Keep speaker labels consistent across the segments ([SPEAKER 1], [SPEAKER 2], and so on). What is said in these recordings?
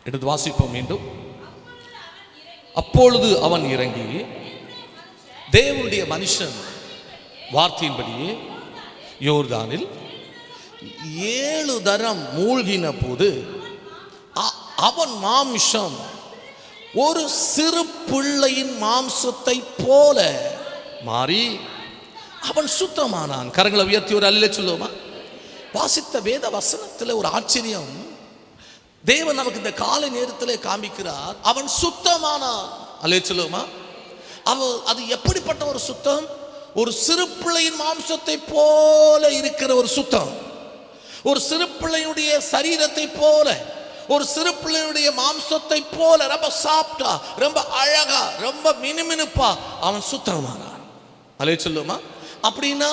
[SPEAKER 1] எடுத்து வாசிப்போம் மீண்டும். அப்பொழுது அவன் இறங்கி தேவனுடைய மனுஷன் வார்த்தையின்படியே யோர்தானில் 7 தரம் மூழ்கின போது அவன் மாம்சம் ஒரு சிறு பிள்ளையின் மாம்சத்தை போல மாறி அவன் சுத்தமானான். கரங்களை உயர்த்தி ஒரு அல்ல சொல்லுவோமா? வாசித்த வேத வசனத்தில் ஒரு ஆச்சரியம் தேவன் நமக்கு இந்த காலை நேரத்தில் காமிக்கிறார். அவன் சுத்தமானான். அல்ல சொல்லுவோமா? அது எப்படிப்பட்ட ஒரு சுத்தம்? ஒரு சிறு பிள்ளையின் மாம்சத்தை போல இருக்கிற ஒரு சுத்தம். ஒரு சிறு பிள்ளையுடைய சரீரத்தை போல, ஒரு சிறு பிள்ளையுடைய மாம்சத்தை போல ரொம்ப சாப்பிட்டா, ரொம்ப அழகா, ரொம்ப மினுமினுப்பா அவன் சுத்தமானான். அல்ல சொல்லுமா? அப்படின்னா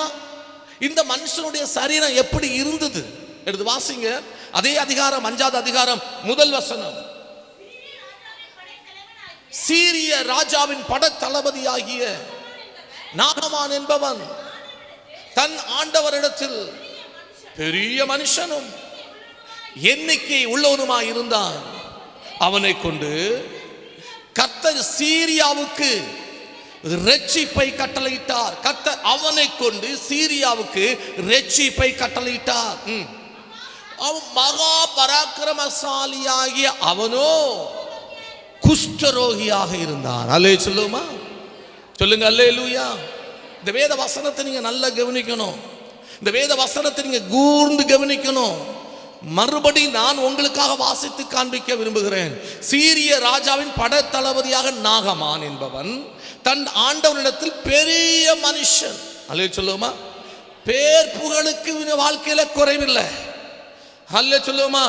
[SPEAKER 1] இந்த மனுஷனுடைய சரீரம் எப்படி இருந்தது? எடுத்து வாசிங்க. அதே அதிகாரம் 5வது அதிகாரம் 1 வசனம். சீரிய ராஜாவின் படைத்தளபதியாகிய நாகமான் என்பவன் தன் ஆண்டவரிடத்தில் பெரிய மனுஷனும் எண்ணிக்கை உள்ளவனுமாய் இருந்தான். அவனை கொண்டு கர்த்தர் சீரியாவுக்கு இரட்சிப்பை கட்டளையிட்டார். கர்த்தர் அவனை கொண்டு சீரியாவுக்கு இரட்சிப்பை கட்டளையிட்டார். அவன் மகா பராக்கிரமசாலியாகிய அவனோ குஷ்டரோகியாக இருந்தான். அல்லே சொல்லுமா? சொல்லுங்க அல்லேலூயா. இந்த வேத வசனத்தை நீங்க நல்லா கவனிக்கணும். இந்த வேத வசனத்தை நீங்க கூர்ந்து கவனிக்கணும். மறுபடி நான் உங்களுக்காக வாசித்து காண்பிக்க விரும்புகிறேன். சீரிய ராஜாவின் படைத்தளபதியாக நாகமான் என்பவன் தன் ஆண்டவனிடத்தில் பெரிய மனுஷன். அல்லே சொல்லுமா? பேர் புகழுக்கு வாழ்க்கையில குறைவில்லை. அல்லே சொல்லுமா?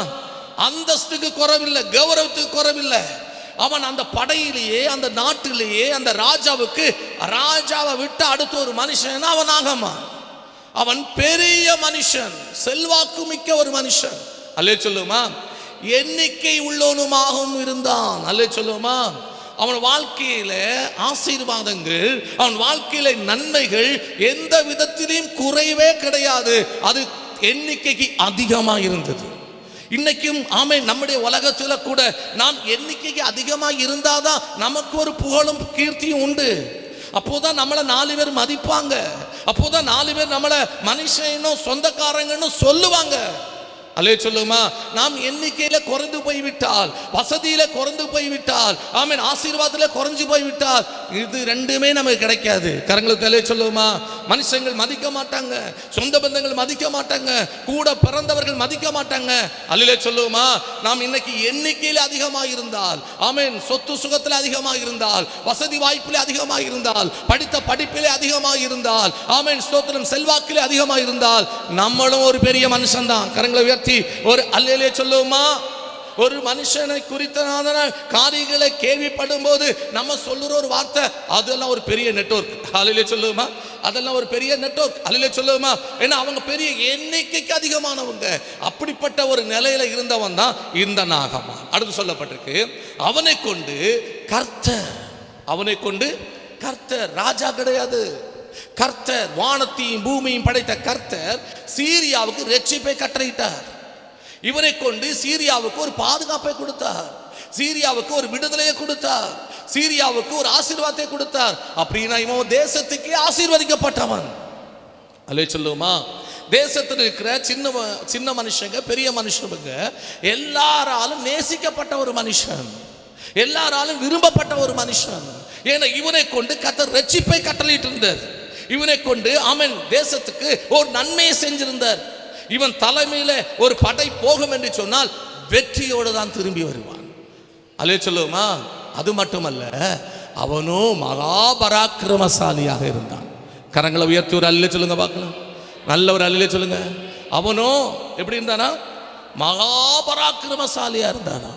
[SPEAKER 1] அந்தஸ்துக்கு குறைவில்லை, கௌரவத்துக்கு குறைவில்லை. அவன் அந்த படையிலேயே, அந்த நாட்டிலேயே, அந்த ராஜாவை விட்டு அடுத்த ஒரு மனுஷன் அவன் நாகமான். அவன் பெரிய மனுஷன், செல்வாக்கு மிக்க ஒரு மனுஷன். அல்லே சொல்லுமா? எண்ணிக்கை உள்ளவனுமாகவும் இருந்தான். அல்லே சொல்லுமா? அவன் வாழ்க்கையில ஆசீர்வாதங்கள், அவன் வாழ்க்கையில நன்மைகள் எந்த விதத்திலையும் குறைவே கிடையாது. அது எண்ணிக்கைக்கு அதிகமாக இருந்தது. இன்னைக்கும் ஆமென், நம்முடைய உலகத்துல கூட நாம் எண்ணிக்கைக்கு அதிகமாக இருந்தாதான் நமக்கு ஒரு புகழும் கீர்த்தியும் உண்டு. அப்போதான் நம்மளை 4 பேர் மதிப்பாங்க. அப்போதான் 4 பேர் நம்மளை மனுஷனும் சொந்தக்காரங்கன்னு சொல்லுவாங்க. அல்லே சொல்லுமா? நாம் எண்ணிக்கையில குறைந்து போய்விட்டால், வசதியில குறைந்து போய்விட்டால், ஆமென், ஆசீர்வாதத்துல குறைஞ்சு போய்விட்டால் இது ரெண்டுமே நமக்கு கிடைக்காது. கரங்களுக்கு அல்லே சொல்லுமா? மனுஷங்கள் மதிக்க மாட்டாங்க, சொந்த பந்தங்கள் மதிக்க மாட்டாங்க, கூட பிறந்தவர்கள் மதிக்க மாட்டாங்க. அல்லே சொல்லுமா? நாம் இன்னைக்கு எண்ணிக்கையில அதிகமாக இருந்தால், ஆமென், சொத்து சுகத்தில் அதிகமாக இருந்தால், வசதி வாய்ப்பிலே அதிகமாக இருந்தால், படித்த படிப்பிலே அதிகமாக இருந்தால், ஆமென், ஸ்தோத்திரம், செல்வாக்கிலே அதிகமாக இருந்தால் நம்மளும் ஒரு பெரிய மனுஷன் தான். கரங்களை உயர்த்தி ஒரு அல்லேலூயா சொல்லுவோமா? ஒரு மனுஷனை குறித்த காரியங்களை கேள்விப்படும் போது நம்ம சொல்லுற ஒரு வார்த்தை, அதெல்லாம் ஒரு பெரிய நெட்வொர்க். அல்லேலூயா சொல்லுவோமா? அதெல்லாம் ஒரு பெரிய நெட்வொர்க். அல்லேலூயா சொல்லுவோமா? ஏன்னா அவங்க பெரிய எண்ணிக்கைக்கு அதிகமானவங்க. அப்படிப்பட்ட ஒரு நிலையில இருந்தவன் தான் இந்த நாகமான். அடுத்து சொல்லப்பட்டிருக்கு, அவனை கொண்டு கர்த்தர் ராஜா கிடையாது, கர்த்தர் வானத்தையும் பூமியையும் படைத்த கர்த்தர் சீரியாவுக்கு இரட்சிப்பை கட்டளையிட்டார். இவனை கொண்டு சீரியாவுக்கு ஒரு பாதுகாப்பை கொடுத்தார், சீரியாவுக்கு ஒரு விடுதலையை கொடுத்தார், சீரியாவுக்கு ஒரு ஆசீர்வாதத்தை கொடுத்தார். அப்படின்னா இவன் தேசத்துக்கே ஆசீர்வதிக்கப்பட்டவன். அல்லே சொல்லுமா? தேசத்தில் இருக்கிற சின்ன மனுஷங்க, பெரிய மனுஷங்க எல்லாராலும் நேசிக்கப்பட்ட ஒரு மனுஷன், எல்லாராலும் விரும்பப்பட்ட ஒரு மனுஷன். ஏன்னா இவனை கொண்டு கர்த்தர் இரட்சிப்பை கட்டளையிட்டு இருந்தார். இவனை கொண்டு ஆமென் தேசத்துக்கு ஒரு நன்மையை செஞ்சிருந்தார். இவன் தலைமையில ஒரு படை போகும் என்று சொன்னால் வெற்றியோடு தான் திரும்பி வருவான். அல்லே சொல்லுமா? அது மட்டுமல்ல, அவனோ மகா பராக்கிரமசாலியாக இருந்தான். கரங்களை உயர்த்தி ஒரு அல்லே சொல்லுங்க பார்க்கலாம். நல்ல ஒரு அல்லே சொல்லுங்க. அவனோ எப்படி இருந்தானா? மகா பராக்கிரமசாலியா இருந்தானா.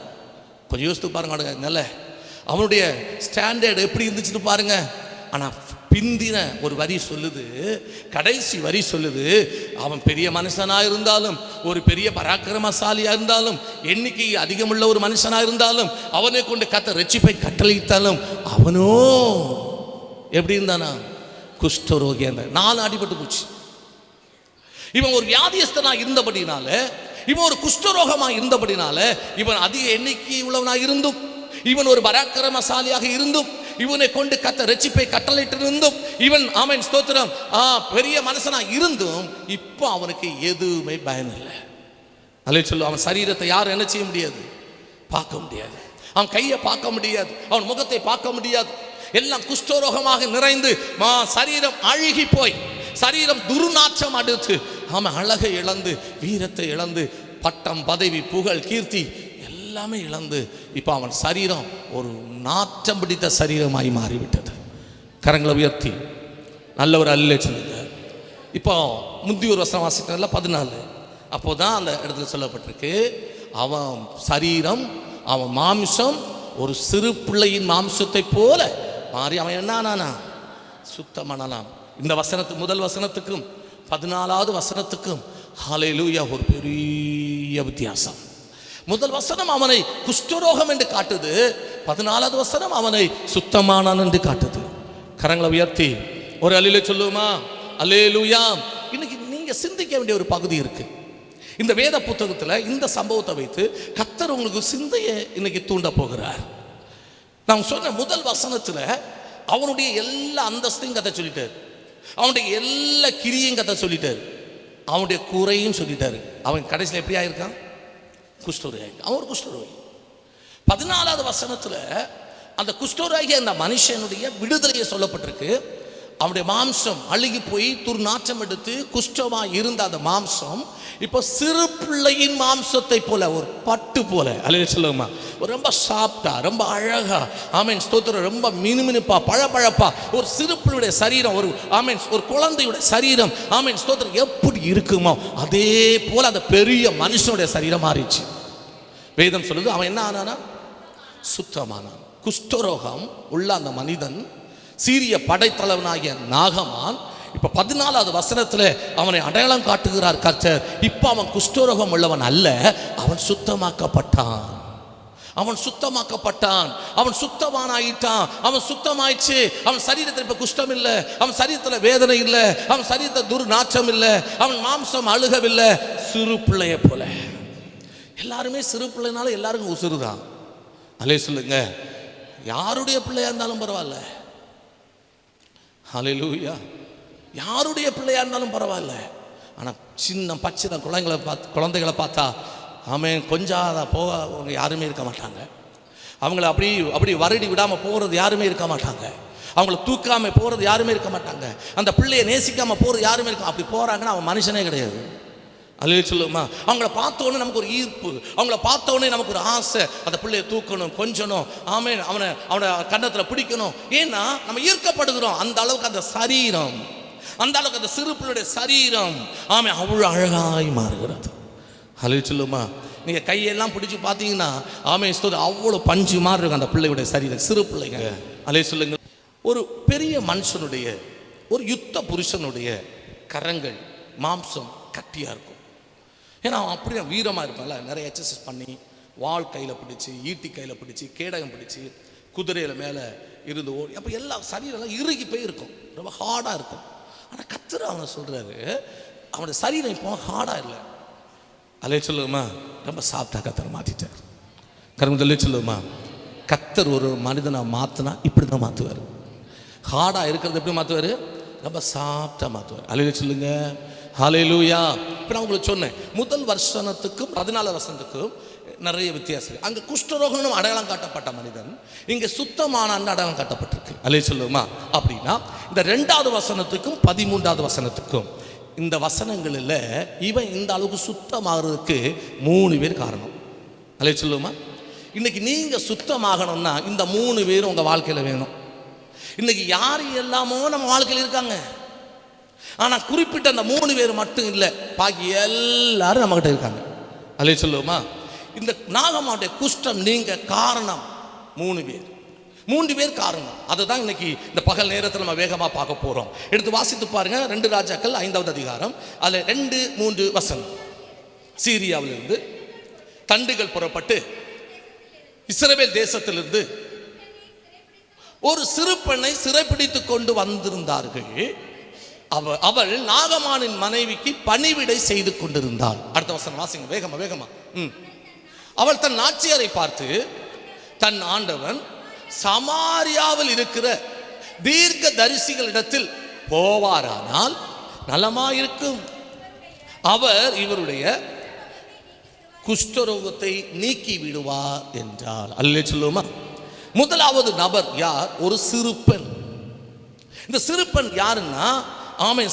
[SPEAKER 1] கொஞ்சம் யோசித்து பாருங்க. நல்ல அவனுடைய ஸ்டாண்டர்ட் எப்படி இருந்துச்சுன்னு பாருங்க. ஆனா பிந்தின ஒரு வரி சொல்லுது, கடைசி வரி சொல்லுது, அவன் பெரிய மனுஷனா இருந்தாலும், ஒரு பெரிய பராக்கிரமசாலியா இருந்தாலும், எண்ணிக்கை அதிகமுள்ள ஒரு மனுஷனா இருந்தாலும், அவனை கொண்டு கர்த்தர் இரட்சிப்பை கட்டளையிட்டாலும் அவனோ எப்படி இருந்தானா? குஷ்டரோகியா இருந்தான். 4 அடிபட்டு போச்சு. இவன் ஒரு வியாதியஸ்தனா இருந்தபடினால இவன் ஒரு குஷ்டரோகமா இருந்தபடினால இவன் அதிக எண்ணிக்கை உள்ளவனாக இருந்தும், இவன் ஒரு பராக்கிரமசாலியாக இருந்தும், இவனை கொண்டு கத்த ரட்சிப்பை கட்டளையிட்டு இருந்தும், இவன் ஆமென் ஸ்தோத்திரம் பெரிய மனுஷனா இருந்தும் இப்போ அவனுக்கு எதுவுமே பயன் இல்லை. அல்லே சொல்லு. அவன் சரீரத்தை யாரும் என்ன செய்ய முடியாது, பார்க்க முடியாது. அவன் கையை பார்க்க முடியாது, அவன் முகத்தை பார்க்க முடியாது. எல்லாம் குஷ்டரோகமாக நிறைந்து சரீரம் அழுகி போய், சரீரம் துர்நாற்றம் அடுத்து, அவன் அழகை இழந்து, வீரத்தை இழந்து, பட்டம் பதவி புகழ் கீர்த்தி எல்லாமே இழந்து இப்போ அவன் சரீரம் ஒரு நாற்றம் பிடித்த சரீரமாய் மாறிவிட்டது. கரங்களை உயர்த்தி நல்லவர் அல்ல சொல்லுங்க. இப்போ முந்தி ஒரு வசனம் வாசிக்கிறதுல 14 அப்போதான் அந்த இடத்துல சொல்லப்பட்டிருக்கு, அவன் சரீரம் அவன் மாம்சம் ஒரு சிறு பிள்ளையின் மாம்சத்தை போல மாறி அவன் என்னன்னா சுத்தமானலாம். இந்த வசனத்துக்கு முதல் வசனத்துக்கும் 14வது வசனத்துக்கும் ஹல்லேலூயா ஒரு பெரிய வித்தியாசம். முதல் வசனம் அவனை குஷ்டரோகம் என்று காட்டுது, 14வது வசனம் அவனை சுத்தமானான் என்று காட்டுது. கரங்களை உயர்த்தி ஒரு அல்லேலூயா சொல்லுமா, அல்லேலூயா. இன்னைக்கு நீங்க சிந்திக்க வேண்டிய ஒரு பகுதி இருக்கு. இந்த வேத புத்தகத்தில் இந்த சம்பவத்தை வைத்து கர்த்தர் உங்களுக்கு சிந்தையை இன்னைக்கு தூண்ட போகிறார். நான் சொன்ன முதல் வசனத்தில் அவனுடைய எல்லா அந்தஸ்தையும் கதை சொல்லிட்டார், அவனுடைய எல்லா கிரியையும் கதை சொல்லிட்டார், அவனுடைய குறையும் சொல்லிட்டாரு. அவன் கடைசியில் எப்படி ஆயிருக்கான், குஷ்டரோகி. அவன் ஒரு குஷ்டரோகி. 14வது வசனத்தில் அந்த குஷ்டரோகி அந்த மனுஷனுடைய விடுதலையை சொல்லப்பட்டிருக்கு. அவனுடைய மாம்சம் அழுகி போய் துர்நாற்றம் எடுத்து குஷ்டமா இருந்த அந்த மாம்சம் இப்போ சிறு பிள்ளையின் மாம்சத்தை போல, ஒரு பட்டு போல, அல்லேலூயா சொல்லுமா, ரொம்ப சாப்பிட்டா, ரொம்ப அழகா, ஆமென் ஸ்தோத்திரம், ரொம்ப மினுமினுப்பா பழப்பழப்பா ஒரு சிறு பிள்ளையுடைய சரீரம், ஒரு ஆமென் ஒரு குழந்தையுடைய சரீரம், ஆமென் ஸ்தோத்திரம் எப்படி இருக்குமோ அதே போல அந்த பெரிய மனுஷனுடைய சரீரம் மாறிச்சு. வேதம் சொல்லுது அவன் என்ன ஆனானா, சுத்தமானான். குஷ்டரோகம் உள்ள அந்த மனிதன் சீரிய படைத்தலைவனாகிய நாகமான் இப்ப 14வது வசனத்துல அவனை அடையாளம் காட்டுகிறார் கர்த்தர். இப்ப அவன் குஷ்டரோகம் உள்ளவன் அல்ல, அவன் சுத்தமாக்கப்பட்டான். அவன் சுத்தமாக்கப்பட்டான், அவன் சுத்தமானாயிட்டான், அவன் சுத்தமாயிடுச்சு. அவன் சரீரத்தில் இப்ப குஷ்டம் இல்லை, அவன் சரீரத்தில் வேதனை இல்லை, அவன் சரீரத்தில் துர்நாற்றம் இல்லை, அவன் மாம்சம் அழுகவில்லை. சிறு பிள்ளைய போல. எல்லாருமே சிறு பிள்ளைனால எல்லாருக்கும் உசுறுதான். அல்லே சொல்லுங்க. யாருடைய பிள்ளையா இருந்தாலும் பரவாயில்ல, ஹல்லேலூயா, யாருடைய பிள்ளையா இருந்தாலும் பரவாயில்ல. ஆனால் சின்ன பச்சின குழந்தைகளை பார்த்தா ஆமென் கொஞ்சம் போக அவங்க யாருமே இருக்க மாட்டாங்க. அவங்கள அப்படி வருடி விடாமல் போகிறது யாருமே இருக்க மாட்டாங்க. அவங்கள தூக்காமல் போகிறது யாருமே இருக்க மாட்டாங்க. அந்த பிள்ளையை நேசிக்காமல் போகிறது யாருமே இருக்க. அப்படி போகிறாங்கன்னா அவன் மனுஷனே கிடையாது. அல்லேலூயா சொல்லுமா. அவங்கள பார்த்தோன்னே நமக்கு ஒரு ஈர்ப்பு, அவங்கள பார்த்தோன்னே நமக்கு ஒரு ஆசை, அந்த பிள்ளையை தூக்கணும், கொஞ்சணும், ஆமென் அவனை கன்னத்தில் பிடிக்கணும். ஏன்னா நம்ம ஈர்க்கப்படுகிறோம். அந்த அளவுக்கு அந்த சரீரம், அந்த அளவுக்கு அந்த சிறு பிள்ளையுடைய சரீரம் ஆமென் அவ்வளோ அழகாய் மாறுகிறது. அல்லேலூயா சொல்லுமா. நீங்கள் கையெல்லாம் பிடிச்சி பார்த்தீங்கன்னா ஆமென் ஸ்தோத்திரம் அவ்வளோ பஞ்சு மாதிரி இருக்கும் அந்த பிள்ளையுடைய சரீரம், சிறு பிள்ளைங்க. அல்லேலூயா சொல்லுங்க. ஒரு பெரிய மனுஷனுடைய, ஒரு யுத்த புருஷனுடைய கரங்கள் மாம்சம் கட்டியாக இருக்கும். ஏன்னா அவன் அப்படியே வீரமாக இருப்பான்ல, நிறைய எக்ஸசைஸ் பண்ணி வாள் கையில் பிடிச்சி, ஈட்டி கையில் பிடிச்சி, கேடகம் பிடிச்சி, குதிரையில் மேலே இருந்து ஓடி, அப்போ எல்லா சரீரெல்லாம் இறுகி போய் இருக்கும், ரொம்ப ஹார்டாக இருக்கும். ஆனால் கர்த்தர் அவனை சொல்கிறாரு, அவனுடைய சரீரம் இப்போ ஹார்டாக இல்லை. அல்லேலூயா சொல்லுமா. ரொம்ப சாப்பிட்டா கர்த்தர் மாற்றிட்டார். கரும்புதல்லே சொல்லுமா. கர்த்தர் ஒரு மனிதனை மாற்றினா இப்படி தான் மாற்றுவார். ஹார்டாக இருக்கிறது எப்படி மாற்றுவார், ரொம்ப சாப்பிட்டா மாற்றுவார். அல்லேலூயா சொல்லுங்க. ஹல்லேலூயா. இப்போ நான் உங்களுக்கு சொன்னேன், முதல் வசனத்துக்கும் 14 வசனத்துக்கும் நிறைய வித்தியாசம். அங்கே குஷ்டரோகம் அடையாளம் காட்டப்பட்ட மனிதன், இங்கே சுத்தமான அடையாளம் காட்டப்பட்டிருக்கு. அல்லேலூயா சொல்லுமா. அப்படின்னா இந்த 2வது வசனத்துக்கும் 13வது வசனத்துக்கும் இந்த வசனங்களில் இவன் இந்த அளவுக்கு சுத்தமாகிறதுக்கு 3 பேர் காரணம். அல்லேலூயா சொல்லுமா. இன்னைக்கு நீங்கள் சுத்தமாகணும்னா இந்த 3 பேரும் உங்கள் வாழ்க்கையில் வேணும். இன்னைக்கு யார் எல்லாமோ நம்ம வாழ்க்கையில் இருக்காங்க, ஆனால் குறிப்பிட்ட அந்த 3 பேர் மட்டும் இல்லை, பாக்கி எல்லாரும் நம்மகிட்ட இருக்காங்க. அல்லேலூயா சொல்லுவோமா. இந்த நாகமாவுடைய குஷ்டம் நீங்க காரணம் 3 பேர் காரணம். அதுதான் இன்னைக்கு இந்த பகல் நேரத்தில் நம்ம வேகமாக பார்க்க போகிறோம். எடுத்து வாசித்து பாருங்க 2 ராஜாக்கள் 5வது அதிகாரம், அதில் 2-3 வசனம். சீரியாவிலிருந்து தண்டுகள் புறப்பட்டு இஸ்ரவேல் தேசத்திலிருந்து ஒரு சிறு பெண்ணை சிறைப்பிடித்து கொண்டு வந்திருந்தார்கள். அவள் நாகமானின் மனைவிக்கு பணிவிடை செய்து கொண்டிருந்தாள். அடுத்த வசனம் வாசிங்க வேகமா வேகமா. அவள் தன் நாச்சியாரை பார்த்து, தன் ஆண்டவன் சமாரியாவில் இருக்கிற தீர்க்க தரிசிகளிடத்தில் போவாரானால் நலமாயிருக்கும், அவர் இவருடைய குஷ்டரோகத்தை நீக்கி விடுவார் என்றால். அல்லே சொல்லுமா. முதலாவது நபர் யார்? ஒரு சிறுபெண். இந்த சிறுபெண் யாருன்னா,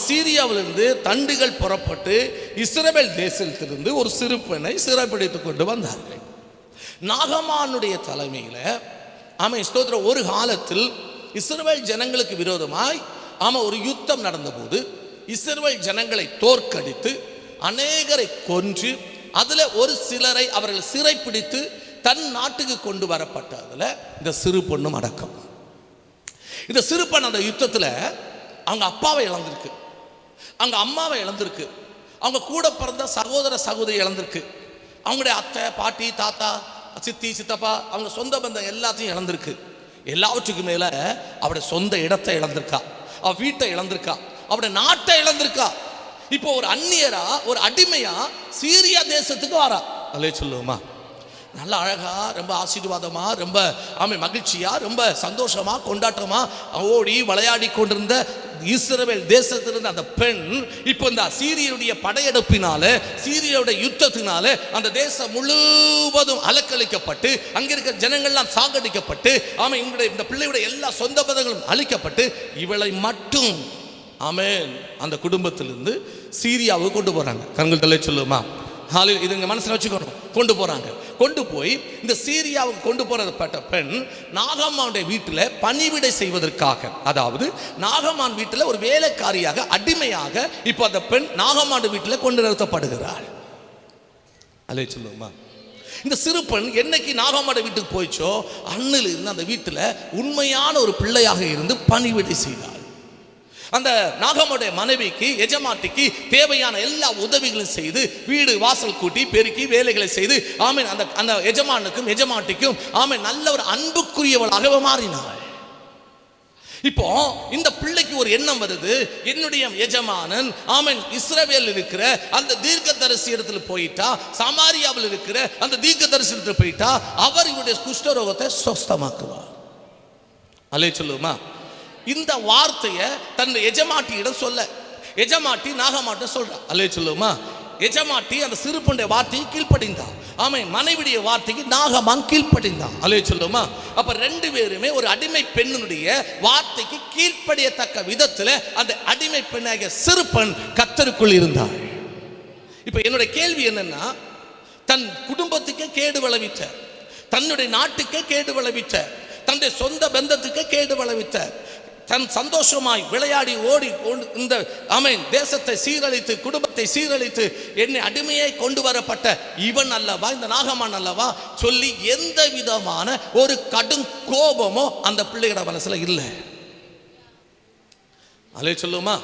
[SPEAKER 1] சீரியாவிலிருந்து தண்டுகள் புறப்பட்டு இஸ்ரவேல் தேசத்திலிருந்து ஒரு சிறுபெண்ணை சிறைப்பிடித்துக் கொண்டு வந்தார்கள். நாகமானுடைய தலைமையில் ஸ்தோத்திரம் ஒரு காலத்தில் இஸ்ரவேல் ஜனங்களுக்கு விரோதமாய் ஒரு யுத்தம் நடந்தபோது இஸ்ரவேல் ஜனங்களை தோற்கடித்து அநேகரை கொன்று அதில் ஒரு சிலரை அவர்கள் சிறைப்பிடித்து தன் நாட்டுக்கு கொண்டு வரப்பட்டதில் இந்த சிறு பொண்ணும் அடக்கம். இந்த சிறு பெண் அந்த யுத்தத்தில் அவங்க அப்பாவை இழந்திருக்கு, அவங்க அம்மாவை இழந்திருக்கு, அவங்க கூட பிறந்த சகோதர சகோதரி இழந்திருக்கு, அவங்களுடைய அத்தை பாட்டி தாத்தா சித்தி சித்தப்பா அவங்க சொந்த பந்தம் எல்லாத்தையும் இழந்திருக்கு. எல்லாவற்றுக்கும் மேல அவருடைய சொந்த இடத்தை இழந்திருக்கா, அவ வீட்டை இழந்திருக்கா, அவருடைய நாட்டை இழந்திருக்கா. இப்போ ஒரு அந்நியரா ஒரு அடிமையா சீரியா தேசத்துக்கு வரா. அல்லே சொல்லுவோமா. நல்ல அழகா, ரொம்ப ஆசீர்வாதமா, ரொம்ப மகிழ்ச்சியா, ரொம்ப சந்தோஷமா, கொண்டாட்டமா ஓடி விளையாடி கொண்டிருந்த இஸ்ரவேல் தேசத்திலிருந்து அந்த பெண் இப்போ இந்த சீரியருடைய படையெடுப்பினால, சீரியாவுடைய யுத்தத்தினால அந்த தேசம் முழுவதும் அலக்களிக்கப்பட்டு அங்க இருக்கிற ஜனங்கள்லாம் சாகடிக்கப்பட்டு இவங்களுடைய இந்த பிள்ளையுடைய எல்லா சொந்த பதங்களும் அழிக்கப்பட்டு இவளை மட்டும் அந்த குடும்பத்திலிருந்து சீரியாவுக்கு கொண்டு போறாங்க. கண்கள் தலை சொல்லுமா. இது மனசுல வச்சுக்கணும். கொண்டு போறாங்க. கொண்டு போய் இந்த சீரியாவுக்கு கொண்டு போறப்பட்ட பெண் நாகமானுடைய வீட்டில் பணிவிடை செய்வதற்காக, அதாவது நாகமான் வீட்டில் ஒரு வேலைக்காரியாக அடிமையாக இப்போ அந்த பெண் நாகமான் வீட்டில் கொண்டு நிறுத்தப்படுகிறாள். அல்லே சொல்லுமா. இந்த சிறு பெண் என்னைக்கு நாகமான் வீட்டுக்கு போயிச்சோ அண்ணில் இருந்து அந்த வீட்டில் உண்மையான ஒரு பிள்ளையாக இருந்து பணிவிடை செய்தாள். அந்த நாகமுடைய மனைவிக்கு எஜமாட்டிக்கு தேவையான எல்லா உதவிகளும் செய்து வீடு வாசல் கூட்டி பெருக்கி வேலைகளை செய்து அந்த எஜமானுக்கும் எஜமாட்டிக்கும் நல்ல ஒரு அன்புக்குரியவளாக மாறினாள். இப்போ இந்த பிள்ளைக்கு ஒரு எண்ணம் வருது, என்னுடைய எஜமானன் இஸ்ரவேல் இருக்கிற அந்த தீர்க்கதரிசி இடத்துல போயிட்டா, சமாரியாவில் இருக்கிற அந்த தீர்க்கதரிசி இடத்துல போயிட்டா அவர் இவருடைய குஷ்டரோகத்தை சுஸ்தமாக்குவார். அல்லே சொல்லுமா. இந்த வார்த்தையை தன் எஜமாட்டியிடம் சொல்ல, எஜமாட்டி நாகமாட்ட சொல்றா. அல்லே சொல்லுமா. எஜமாட்டி அந்த சிறுபுண்டைய வார்த்தையை கீழ்ப்படிந்தான். மனைவிடைய வார்த்தைக்கு நாகமான் கீழ்ப்படிந்தான். அல்லே சொல்லுமா. அப்ப ரெண்டு பேருமே ஒரு அடிமை பெண்ணுடைய வார்த்தைக்கு கீழ்ப்படியத்தக்க விதத்தில் அந்த அடிமை பெண்ணாகிய சிறுபெண் கர்த்தருக்குள் இருந்தாள். இப்ப என்னுடைய கேள்வி என்னன்னா, தன் குடும்பத்துக்கே கேடு விளைவித்த, தன்னுடைய நாட்டுக்கே கேடு விளைவித்த, தன்னுடைய சொந்த பந்தத்துக்கு கேடு விளைவித்த, தன் சந்தோஷமாய் விளையாடி ஓடி இந்த தேசத்தை சீரழித்து குடும்பத்தை சீரழித்து என்னை அடிமையை கொண்டு வரப்பட்ட இவன் அல்லவா, இந்த நாகமான் அல்லவா சொல்லி எந்த விதமான ஒரு கடும் கோபமோ அந்த பிள்ளையோட மனசுல இல்லை. அல்லே சொல்லுமா.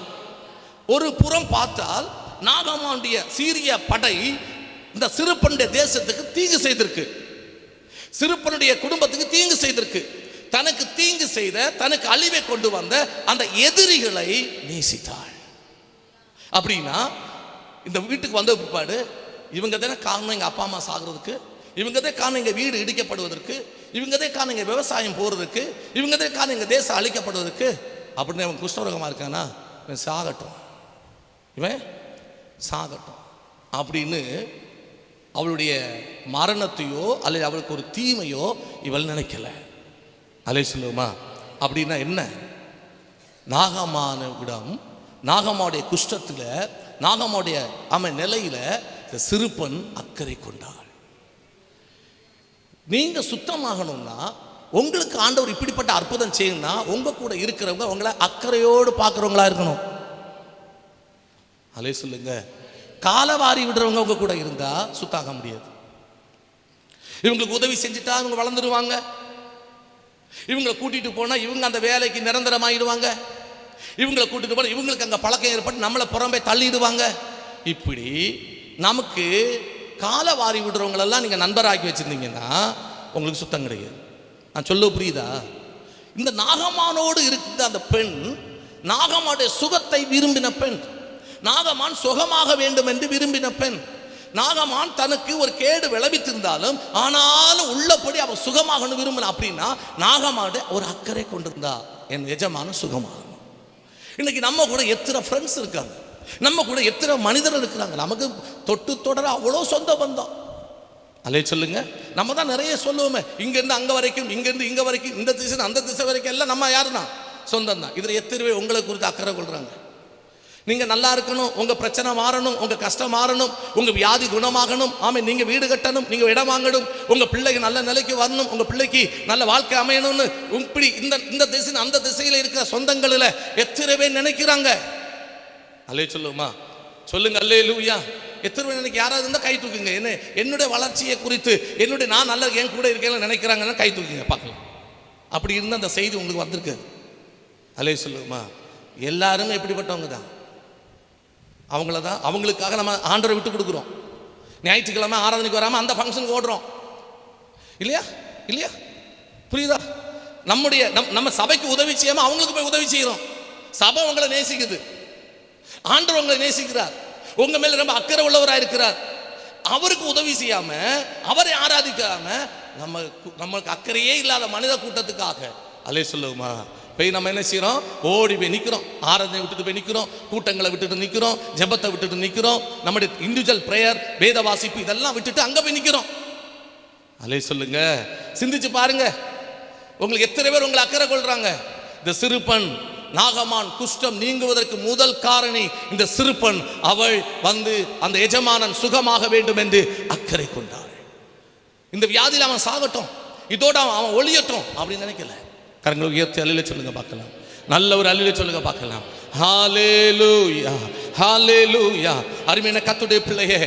[SPEAKER 1] ஒரு புறம் பார்த்தால் நாகமானுடைய சீரிய படை இந்த சிறுபனுடைய தேசத்துக்கு தீங்கு செய்திருக்கு, சிறுபனுடைய குடும்பத்துக்கு தீங்கு செய்திருக்கு. தனக்கு தீங்கு செய்த, தனக்கு அழிவை கொண்டு வந்த அந்த எதிரிகளை நேசித்தாள். அப்படின்னா இந்த வீட்டுக்கு வந்த பிற்பாடு இவங்க தானே காரணம் எங்க அப்பா அம்மா சாகிறதுக்கு, இவங்க தான் காரணம் எங்க வீடு இடிக்கப்படுவதற்கு, இவங்க தான் காரணம் எங்க விவசாயம் போறதுக்கு, இவங்க தான் காரணம் எங்க தேசம் அழிக்கப்படுவதற்கு. அப்படின்னு அவன் குஷ்டரோகமா இருக்கானா, இவன் சாகட்டும், இவன் சாகட்டும் அப்படின்னு அவளுடைய மரணத்தையோ அல்லது அவளுக்கு ஒரு தீமையோ இவள் நினைக்கல. அலே சொல்லுமா. அப்படின்னா என்ன? நாகமானிடம், நாகமாவுடைய குஷ்டத்தில், நாகமாவுடைய நிலையில இந்த சிறுபெண் அக்கறை கொண்டாள். நீங்க சுத்தமாகணும்னா, உங்களுக்கு ஆண்டவர் இப்படிப்பட்ட அற்புதம் செய்யணும்னா, உங்க கூட இருக்கிறவங்க உங்களை அக்கறையோடு பார்க்குறவங்களா இருக்கணும். அலே சொல்லுங்க. காலவாரி விடுறவங்க உங்க கூட இருந்தா சுத்தாக முடியாது. இவங்களுக்கு உதவி செஞ்சுட்டா இவங்க வளர்ந்துருவாங்க, இவங்களை கூட்டிட்டு போனா இவங்க அந்த வேலைக்கு நிரந்தரமாயிடுவாங்க, இவங்களை கூட்டிட்டு போனா இவங்களுக்கு அங்க பழக்கம் ஏற்பட்டு நம்மளை புறம்பே தள்ளிடுவாங்க. இப்படி நமக்கு காலவாரி விடுறவங்களெல்லாம் நீங்க நண்பராக்கி வச்சிருந்தீங்கன்னா உங்களுக்கு சுத்தம் கிடையாது. நான் சொல்ல புரியுதா? இந்த நாகமானோடு இருக்கிற அந்த பெண் நாகமானுடைய சுகத்தை விரும்பின பெண். நாகமான் சுகமாக வேண்டும் என்று விரும்பின பெண். நாகமான் தனக்கு ஒரு கேடு விளைவித்திருந்தாலும் ஆனாலும் உள்ளபடி அவன் சுகமாகணும் விரும்பின. அப்படின்னா நாகமானுடைய ஒரு அக்கறை கொண்டிருந்தா என் எஜமான சுகமாகணும். இன்னைக்கு நம்ம கூட எத்தனை ஃப்ரெண்ட்ஸ் இருக்காங்க, நம்ம கூட எத்தனை மனிதர்கள் இருக்கிறாங்க, நமக்கு தொட்டு தொடர அவ்வளோ சொந்த பந்தம். அல்லே சொல்லுங்க. நம்ம தான் நிறைய சொல்லுவோமே, இங்கேருந்து அங்கே வரைக்கும், இங்கேருந்து இங்கே வரைக்கும், இந்த திசை அந்த திசை வரைக்கும் எல்லாம் நம்ம யாருன்னா சொந்தம் தான். இதில் எத்தனை பேர் உங்களை குறித்து அக்கறை கொள்கிறாங்க? நீங்கள் நல்லா இருக்கணும், உங்கள் பிரச்சனை மாறணும், உங்கள் கஷ்டம் மாறணும், உங்கள் வியாதி குணமாகணும், ஆமாம் நீங்கள் வீடு கட்டணும், நீங்கள் இடம் வாங்கணும், உங்கள் பிள்ளைக்கு நல்ல நிலைக்கு வரணும், உங்கள் பிள்ளைக்கு நல்ல வாழ்க்கை அமையணும்னு இப்படி இந்த திசை அந்த திசையில் இருக்கிற சொந்தங்களில் எத்தனை பேர் நினைக்கிறாங்க? அல்லே சொல்லுமா, சொல்லுங்க அல்லேலூயா. எத்தனை பேர் நினைக்க? யாராவது இருந்தால் கை தூக்குங்க. என்ன என்னுடைய வளர்ச்சியை குறித்து, என்னுடைய நான் நல்லா என் கூட இருக்கேன்னு நினைக்கிறாங்கன்னா கை தூக்குங்க பார்க்கலாம். அப்படி இருந்த அந்த செய்தி உங்களுக்கு வந்திருக்கு. அல்லே சொல்லுமா. எல்லாருமே எப்படிப்பட்டவங்க தான், அவங்கள தான், அவங்களுக்காக நம்ம ஆண்டரை விட்டு கொடுக்குறோம். ஞாயிற்றுக்கிழமை ஆராதனைக்கு வராமல் அந்த ஃபங்க்ஷனுக்கு ஓடுறோம் இல்லையா? இல்லையா? புரியுதா? நம்ம சபைக்கு உதவி செய்யாமல் அவங்களுக்கு போய் உதவி செய்கிறோம். சபை உங்களை நேசிக்குது, ஆண்டவர் உங்களை நேசிக்கிறார், உங்க மேல ரொம்ப அக்கறை உள்ளவராக இருக்கிறார். அவருக்கு உதவி செய்யாம, அவரை ஆராதிக்காம, நம்மளுக்கு அக்கறையே இல்லாத மனித கூட்டத்துக்காக அல்லே சொல்லுமா போய் நம்ம என்ன செய்யறோம்? ஓடி போய் நிற்கிறோம், ஆராதனை விட்டுட்டு போய் நிற்கிறோம், கூட்டங்களை விட்டுட்டு நிற்கிறோம், ஜெபத்தை விட்டுட்டு நிற்கிறோம், நம்முடைய இண்டிவிஜுவல் பிரேயர், வேத வாசிப்பு இதெல்லாம் விட்டுட்டு அங்கே போய் நிற்கிறோம். அல்லே சொல்லுங்க. சிந்திச்சு பாருங்க, உங்களுக்கு எத்தனை பேர் உங்களை அக்கறை கொள்றாங்க? இந்த சிறுபன் நாகமான் குஷ்டம் நீங்குவதற்கு முதல் காரணி இந்த சிறுபன். அவள் வந்து அந்த எஜமானன் சுகமாக வேண்டும் என்று அக்கறை கொண்டாள். இந்த வியாதியில் அவன் சாகட்டும், இதோட அவன் ஒளியட்டும் அப்படின்னு நினைக்கல. கரங்களை உயர்த்தி அல்லேலூயா சொல்லுங்க பார்க்கலாம். நல்ல ஒரு அல்லேலூயா சொல்லுங்க பார்க்கலாம். ஹல்லேலூயா, ஹல்லேலூயா. அருமையான கர்த்தருடைய பிள்ளையே,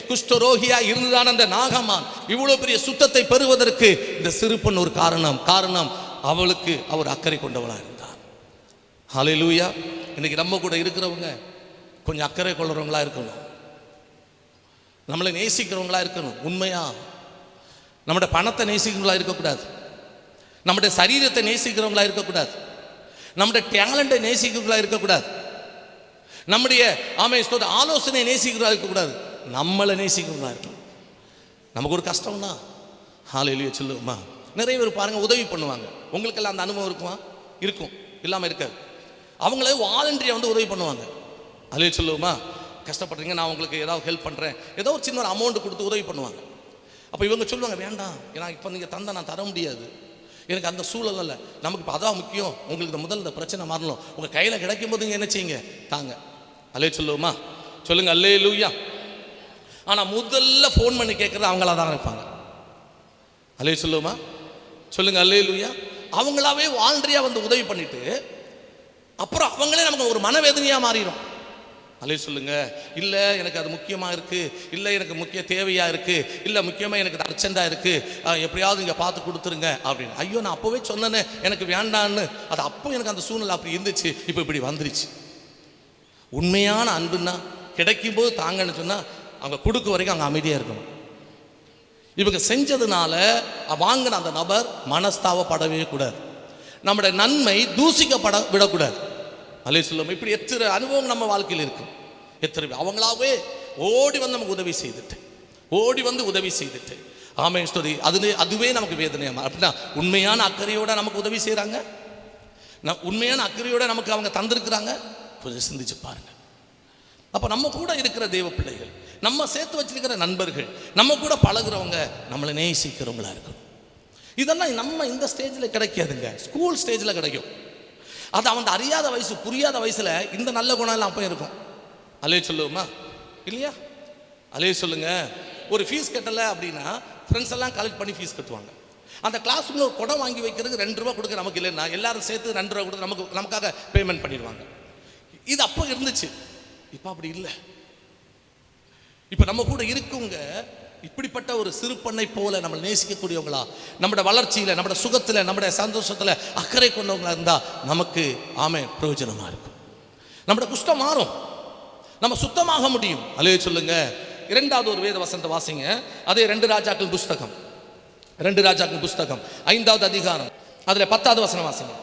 [SPEAKER 1] குஷ்டரோகியா இருந்துதான் அந்த நாகமான் இவ்வளவு பெரிய சுத்தத்தை பெறுவதற்கு இந்த சிறுபன் ஒரு காரணம். அவளுக்கு அவர் அக்கறை கொண்டவளா இருந்தார். ஹல்லேலூயா. இன்னைக்கு நம்ம கூட இருக்கிறவங்க கொஞ்சம் அக்கறை கொள்றவங்களா இருக்கணும், நம்மளை நேசிக்கிறவங்களா இருக்கணும். உண்மையா நம்முடைய பணத்தை நேசிக்கிறவங்களா இருக்கக்கூடாது, நம்முடைய சரீரத்தை நேசிக்கிறவங்களா இருக்கக்கூடாது, நம்முடைய டேலண்டை நேசிக்கிறவங்களா இருக்கக்கூடாது, நம்முடைய ஆலோசனை நேசிக்கிறவங்களா இருக்கக்கூடாது, நம்மளை நேசிக்கிறவங்களா இருக்கணும். நமக்கு ஒரு கஷ்டம்னா ஹல்லேலூயா சொல்லுவோமா. நிறைய பேர் பாருங்க உதவி பண்ணுவாங்க. உங்களுக்கெல்லாம் அந்த அனுபவம் இருக்குமா? இருக்கும், இல்லாமல் இருக்காது. அவங்களே வாலண்டரியாக வந்து உதவி பண்ணுவாங்க. அல்லேலூயா சொல்லுவோமா. கஷ்டப்படுறீங்க, நான் உங்களுக்கு ஏதாவது ஹெல்ப் பண்ணுறேன், ஏதோ ஒரு சின்ன ஒரு அமௌண்ட் கொடுத்து உதவி பண்ணுவாங்க. அப்போ இவங்க சொல்லுவாங்க, வேண்டாம், ஏன்னா இப்போ நீங்கள் தந்தா நான் தர முடியாது, எனக்கு அந்த சூழல் இல்லை, நமக்கு இப்போ அதான் முக்கியம், உங்களுக்கு முதல்ல இந்த பிரச்சனை மாறணும், உங்கள் கையில் கிடைக்கும் போது நீங்கள் என்ன செய்யுங்க, தாங்க. அல்லேலூயா சொல்லுவோமா. சொல்லுங்க அல்லேலூயா. ஆனால் முதல்ல ஃபோன் பண்ணி கேட்குறது அவங்களா தான் இருப்பாங்க. அல்லேலூயா சொல்லுவோமா. சொல்லுங்க அல்லேலூயா. அவங்களாவே வாலண்டரியாக வந்து உதவி பண்ணிட்டு அப்புறம் அவங்களே நமக்கு ஒரு மனவேதனையாக மாறிடும். அல்லேலூயா சொல்லுங்க. இல்லை எனக்கு அது முக்கியமாக இருக்குது, இல்லை எனக்கு முக்கிய தேவையாக இருக்குது, இல்லை முக்கியமாக எனக்கு அது அர்ஜெண்டாக இருக்குது, எப்படியாவது இங்கே பார்த்து கொடுத்துருங்க அப்படின்னு. ஐயோ நான் அப்போவே சொன்னேனே எனக்கு வேண்டான்னு, அது அப்போ எனக்கு அந்த சூழ்நிலை அப்படி இருந்துச்சு, இப்போ இப்படி வந்துருச்சு. உண்மையான அன்புன்னா கிடைக்கும் போது தாங்கன்னு சொன்னால் அவங்க கொடுக்க வரைக்கும் அங்கே அமைதியாக இருக்கணும். இவங்க செஞ்சதுனால வாங்கின அந்த நபர் மனஸ்தாவப்படவே கூடாது, நம்முடைய நன்மை தூசிக்கப்பட விடக்கூடாது. அல்லேலூயா சொல்லுவோம். இப்படி எத்தனை அனுபவம் நம்ம வாழ்க்கையில் இருக்கு. எத்தனை அவங்களாவே ஓடி வந்து நமக்கு உதவி செய்துட்டு ஆமென் ஸ்தோத்திரம். அதுவே நமக்கு வேதனையாக. அப்படின்னா உண்மையான அக்கறையோட நமக்கு உதவி செய்கிறாங்க, உண்மையான அக்கறையோட நமக்கு அவங்க தந்திருக்கிறாங்க. கொஞ்சம் சிந்திச்சு பாருங்க. அப்போ நம்ம கூட இருக்கிற தேவ பிள்ளைகள், நம்ம சேர்த்து வச்சிருக்கிற நண்பர்கள், நம்ம கூட பழகுறவங்க நம்மளை நேசிக்கிறவங்களா இருக்கணும். இதெல்லாம் நம்ம இந்த ஸ்டேஜில் கிடைக்காதுங்க, ஸ்கூல் ஸ்டேஜில் கிடைக்கும். அது அவன் அறியாத வயசு, புரியாத வயசுல இந்த நல்ல குணம் எல்லாம் அப்போ இருக்கும். அல்லேலூயா சொல்லுவோமா இல்லையா? அல்லேலூயா சொல்லுங்க. ஒரு ஃபீஸ் கட்டலை அப்படின்னா ஃப்ரெண்ட்ஸ் எல்லாம் கலெக்ட் பண்ணி ஃபீஸ் கட்டுவாங்க. அந்த கிளாஸ் ரூமில் ஒரு குடம் வாங்கி வைக்கிறதுக்கு 2 ரூபா கொடுக்க நமக்கு இல்லைன்னா எல்லாரும் சேர்த்து 2 ரூபா கொடுத்து நமக்காக பேமெண்ட் பண்ணிடுவாங்க. இது அப்போ இருந்துச்சு, இப்போ அப்படி இல்லை. இப்போ நம்ம கூட இருக்குங்க இப்படிப்பட்ட ஒரு சிறுபண்ணை போல நம்ம நேசிக்கக்கூடியவங்களா, நம்முடைய வளர்ச்சியில், நம்முடைய சுகத்தில், நம்முடைய சந்தோஷத்தில் அக்கறை கொண்டவங்களா இருந்தால் நமக்கு பிரயோஜனமாக இருக்கும். நம்முடைய குஷ்டம் மாறும், நம்ம சுத்தமாக முடியும். அல்லேலூயா சொல்லுங்க. 2வது ஒரு வேத வசனத்தை வாசிங்க. அதே 2 ராஜாக்கள் புஸ்தகம் 5வது அதிகாரம் அதில் 10வது வசனம் வாசிங்க.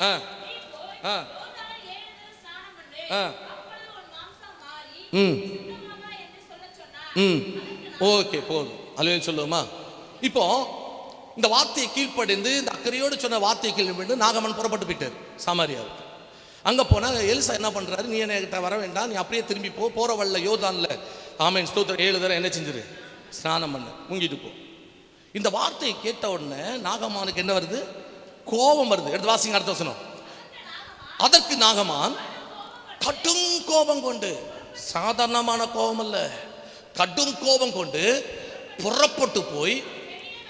[SPEAKER 1] ஆ ஆ ஆ ம் ம் ஓகே போதும். அல்லேலூயா சொல்லுவோமா? இப்போ இந்த வார்த்தையை கீழ்ப்படிந்து, இந்த அக்கறையோடு சொன்ன வார்த்தையை கீழ்ப்படிந்து நாகமன் புறப்பட்டு போயிட்டார் சாமாரியாவுக்கு. அங்கே போனால் எலிசா என்ன பண்ணுறாரு, நீ என்கிட்ட வர வேண்டாம், நீ அப்படியே திரும்பி போகிற வழில யோர்தானில் ஆமென் ஸ்தோத்திரம் 7 தடவை என்ன செஞ்சிரு, ஸ்நானம் பண்ணு, முங்கிட்டு போ. இந்த வார்த்தையை கேட்ட உடனே நாகமானுக்கு என்ன வருது, கோபம் வருது. எடுத்து வாசிங்க அடுத்த வசனம். அதற்கு நாகமான் கடும் கோபம் கொண்டு, சாதாரணமான கோபம் அல்ல, கடும் கோபம் கொண்டு புறப்பட்டு போய்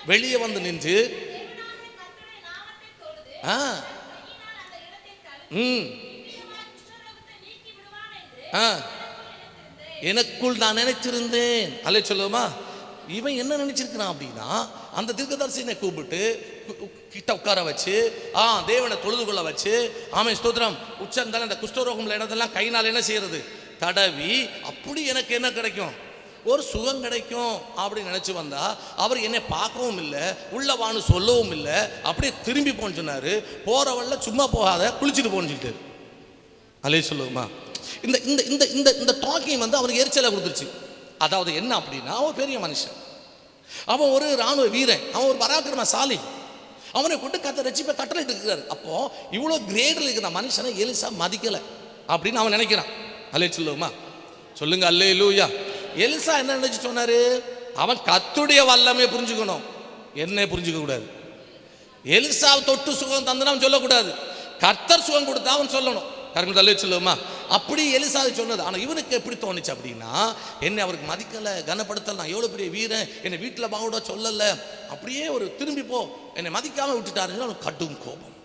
[SPEAKER 1] வெளியே வந்து நின்று எனக்குள் நான் நினைச்சிருந்தேன். அல்ல சொல்லுமா, இவன் என்ன நினைச்சிருக்கிறான் அப்படின்னா, அந்த தீர்க்கதரிசியை கூப்பிட்டு கிட்ட உட்கார வச்சு தேவனை தொழுது கொள்ள வச்சு ஆமென் ஸ்தோத்திரம் உச்சந்தால அந்த குஷ்டரோகம் இடத்தெல்லாம் கையினால் என்ன செய்யறது, தடவி, அப்படி எனக்கு என்ன கிடைக்கும், ஒரு சுகம் கிடைக்கும் அப்படின்னு நினைச்சு வந்தா, அவர் என்னை பார்க்கவும் இல்லை, உள்ளவான்னு சொல்லவும் இல்லை, அப்படியே திரும்பி போன்னு சொன்னாரு. போற வழில சும்மா போகாத, குளிச்சுட்டு போன்னு சொல்லிட்டாரு. அலே சொல்லுமா, இந்த இந்த இந்த இந்த இந்த டாக்கிங் வந்து அவனுக்கு எரிச்சலை கொடுத்துருச்சு. அதாவது என்ன அப்படின்னா, அவன் பெரிய மனுஷன், அவன் ஒரு ராணுவ வீரன், அவன் ஒரு பராக்கிரமசாலி, அவனை கொண்டு கத்த ரட்சிப்பை கட்டளையிட்டு இருக்கிறாரு. அப்போ இவ்வளோ கிரேடில் இருக்கிற மனுஷனை எலிசா மதிக்கலை அப்படின்னு அவன் நினைக்கிறான். அல்லே சொல்லுமா, சொல்லுங்க அல்லேலூயா. எலிசா என்ன நினைச்சு சொன்னாரு, அவன் கர்த்தருடைய வல்லமையை புரிஞ்சுக்கணும், என்ன புரிஞ்சுக்க கூடாது. எலிசா தொட்டு சுகம் தந்தனா அவன் சொல்லக்கூடாது, கர்த்தர் சுகம் கொடுத்தா அவன் சொல்லணும். கரெக்ட் அல்லே சொல்லுமா. அப்படி எலிசா சொன்னது. ஆனால் இவனுக்கு எப்படி தோணுச்சு அப்படின்னா, என்னை அவருக்கு மதிக்கலை, கனப்படுத்தலை, நான் எவ்வளோ பெரிய வீரன், என்னை வீட்டில் பாவோட சொல்லலை, அப்படியே ஒரு திரும்பி போ, என்னை மதிக்காமல் விட்டுட்டாருன்னு அவனுக்கு கடும் கோபம்.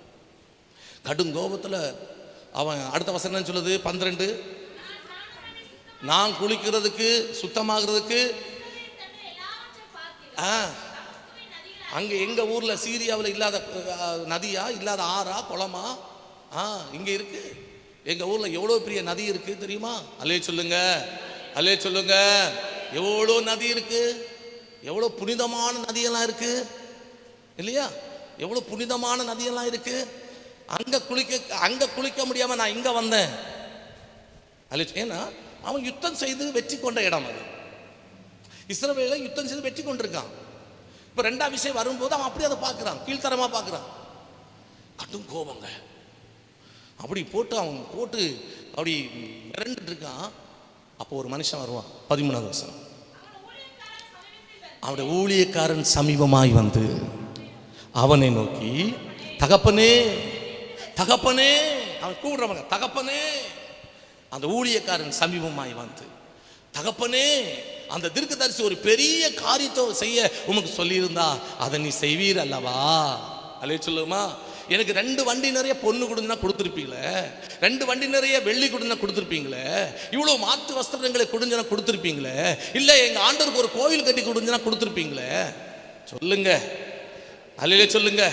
[SPEAKER 1] கடும் கோபத்தில் அவன் அடுத்த வசனம் என்ன சொல்லுது, 12, நான் குளிக்கிறதுக்கு சுத்தமாகிறதுக்கு அங்கே எங்கள் ஊரில் சீரியாவில் இல்லாத நதியா, இல்லாத ஆறா, குளமா, இங்கே இருக்கு. எங்கள் ஊரில் எவ்வளோ பெரிய நதி இருக்கு தெரியுமா? அல்லே சொல்லுங்க, அல்லே சொல்லுங்க. எவ்வளோ நதி இருக்கு, எவ்வளோ புனிதமான நதியெல்லாம் இருக்கு இல்லையா? எவ்வளோ புனிதமான நதியெல்லாம் இருக்கு. அங்கே குளிக்க முடியாமல் நான் இங்கே வந்தேன். அல்லே, ஏன்னா அவன் யுத்தம் செய்து வெற்றி கொண்ட இடம் அது. இஸ்ரவேலை யுத்தம் செய்து வெற்றி கொண்டிருக்கான். இப்போ 2ஆம் விஷயம் வரும்போது அவன் அப்படி அதை பார்க்குறான், கீழ்த்தரமாக பார்க்குறான். கடும் கோபங்க அப்படி போட்டு அவன் போட்டு அப்படி மிரண்டுட்டு இருக்கான். அப்போ ஒரு மனுஷன் வருவான். 13ஆவது வசனம். அவனுடைய ஊழியக்காரன் சமீபமாய் வந்து அவனை நோக்கி, தகப்பனே தகப்பனே, அவன் கூடுறவங்க, தகப்பனே. அந்த ஊழியக்காரன் சமீபமாய் வந்து, தகப்பனே, அந்த தீர்க்கதரிசி ஒரு பெரிய காரியத்தை செய்ய உமக்கு சொல்லியிருந்தா அதை நீ செய்வீர் அல்லவா? அல்லே சொல்லுமா. எனக்கு 2 வண்டி நிறைய பொண்ணு கொடுன்னா கொடுத்துருப்பீங்களே, 2 வண்டி நிறைய வெள்ளி கொடுன்னா கொடுத்துருப்பீங்களே, இவ்வளோ மாற்று வஸ்திரங்களை கொடுஞ்சனா கொடுத்துருப்பீங்களே, இல்லை எங்கள் ஆண்டவருக்கு ஒரு கோவில் கட்டி கொடுஞ்சனா கொடுத்துருப்பீங்களே, சொல்லுங்க அல்லையிலே சொல்லுங்க.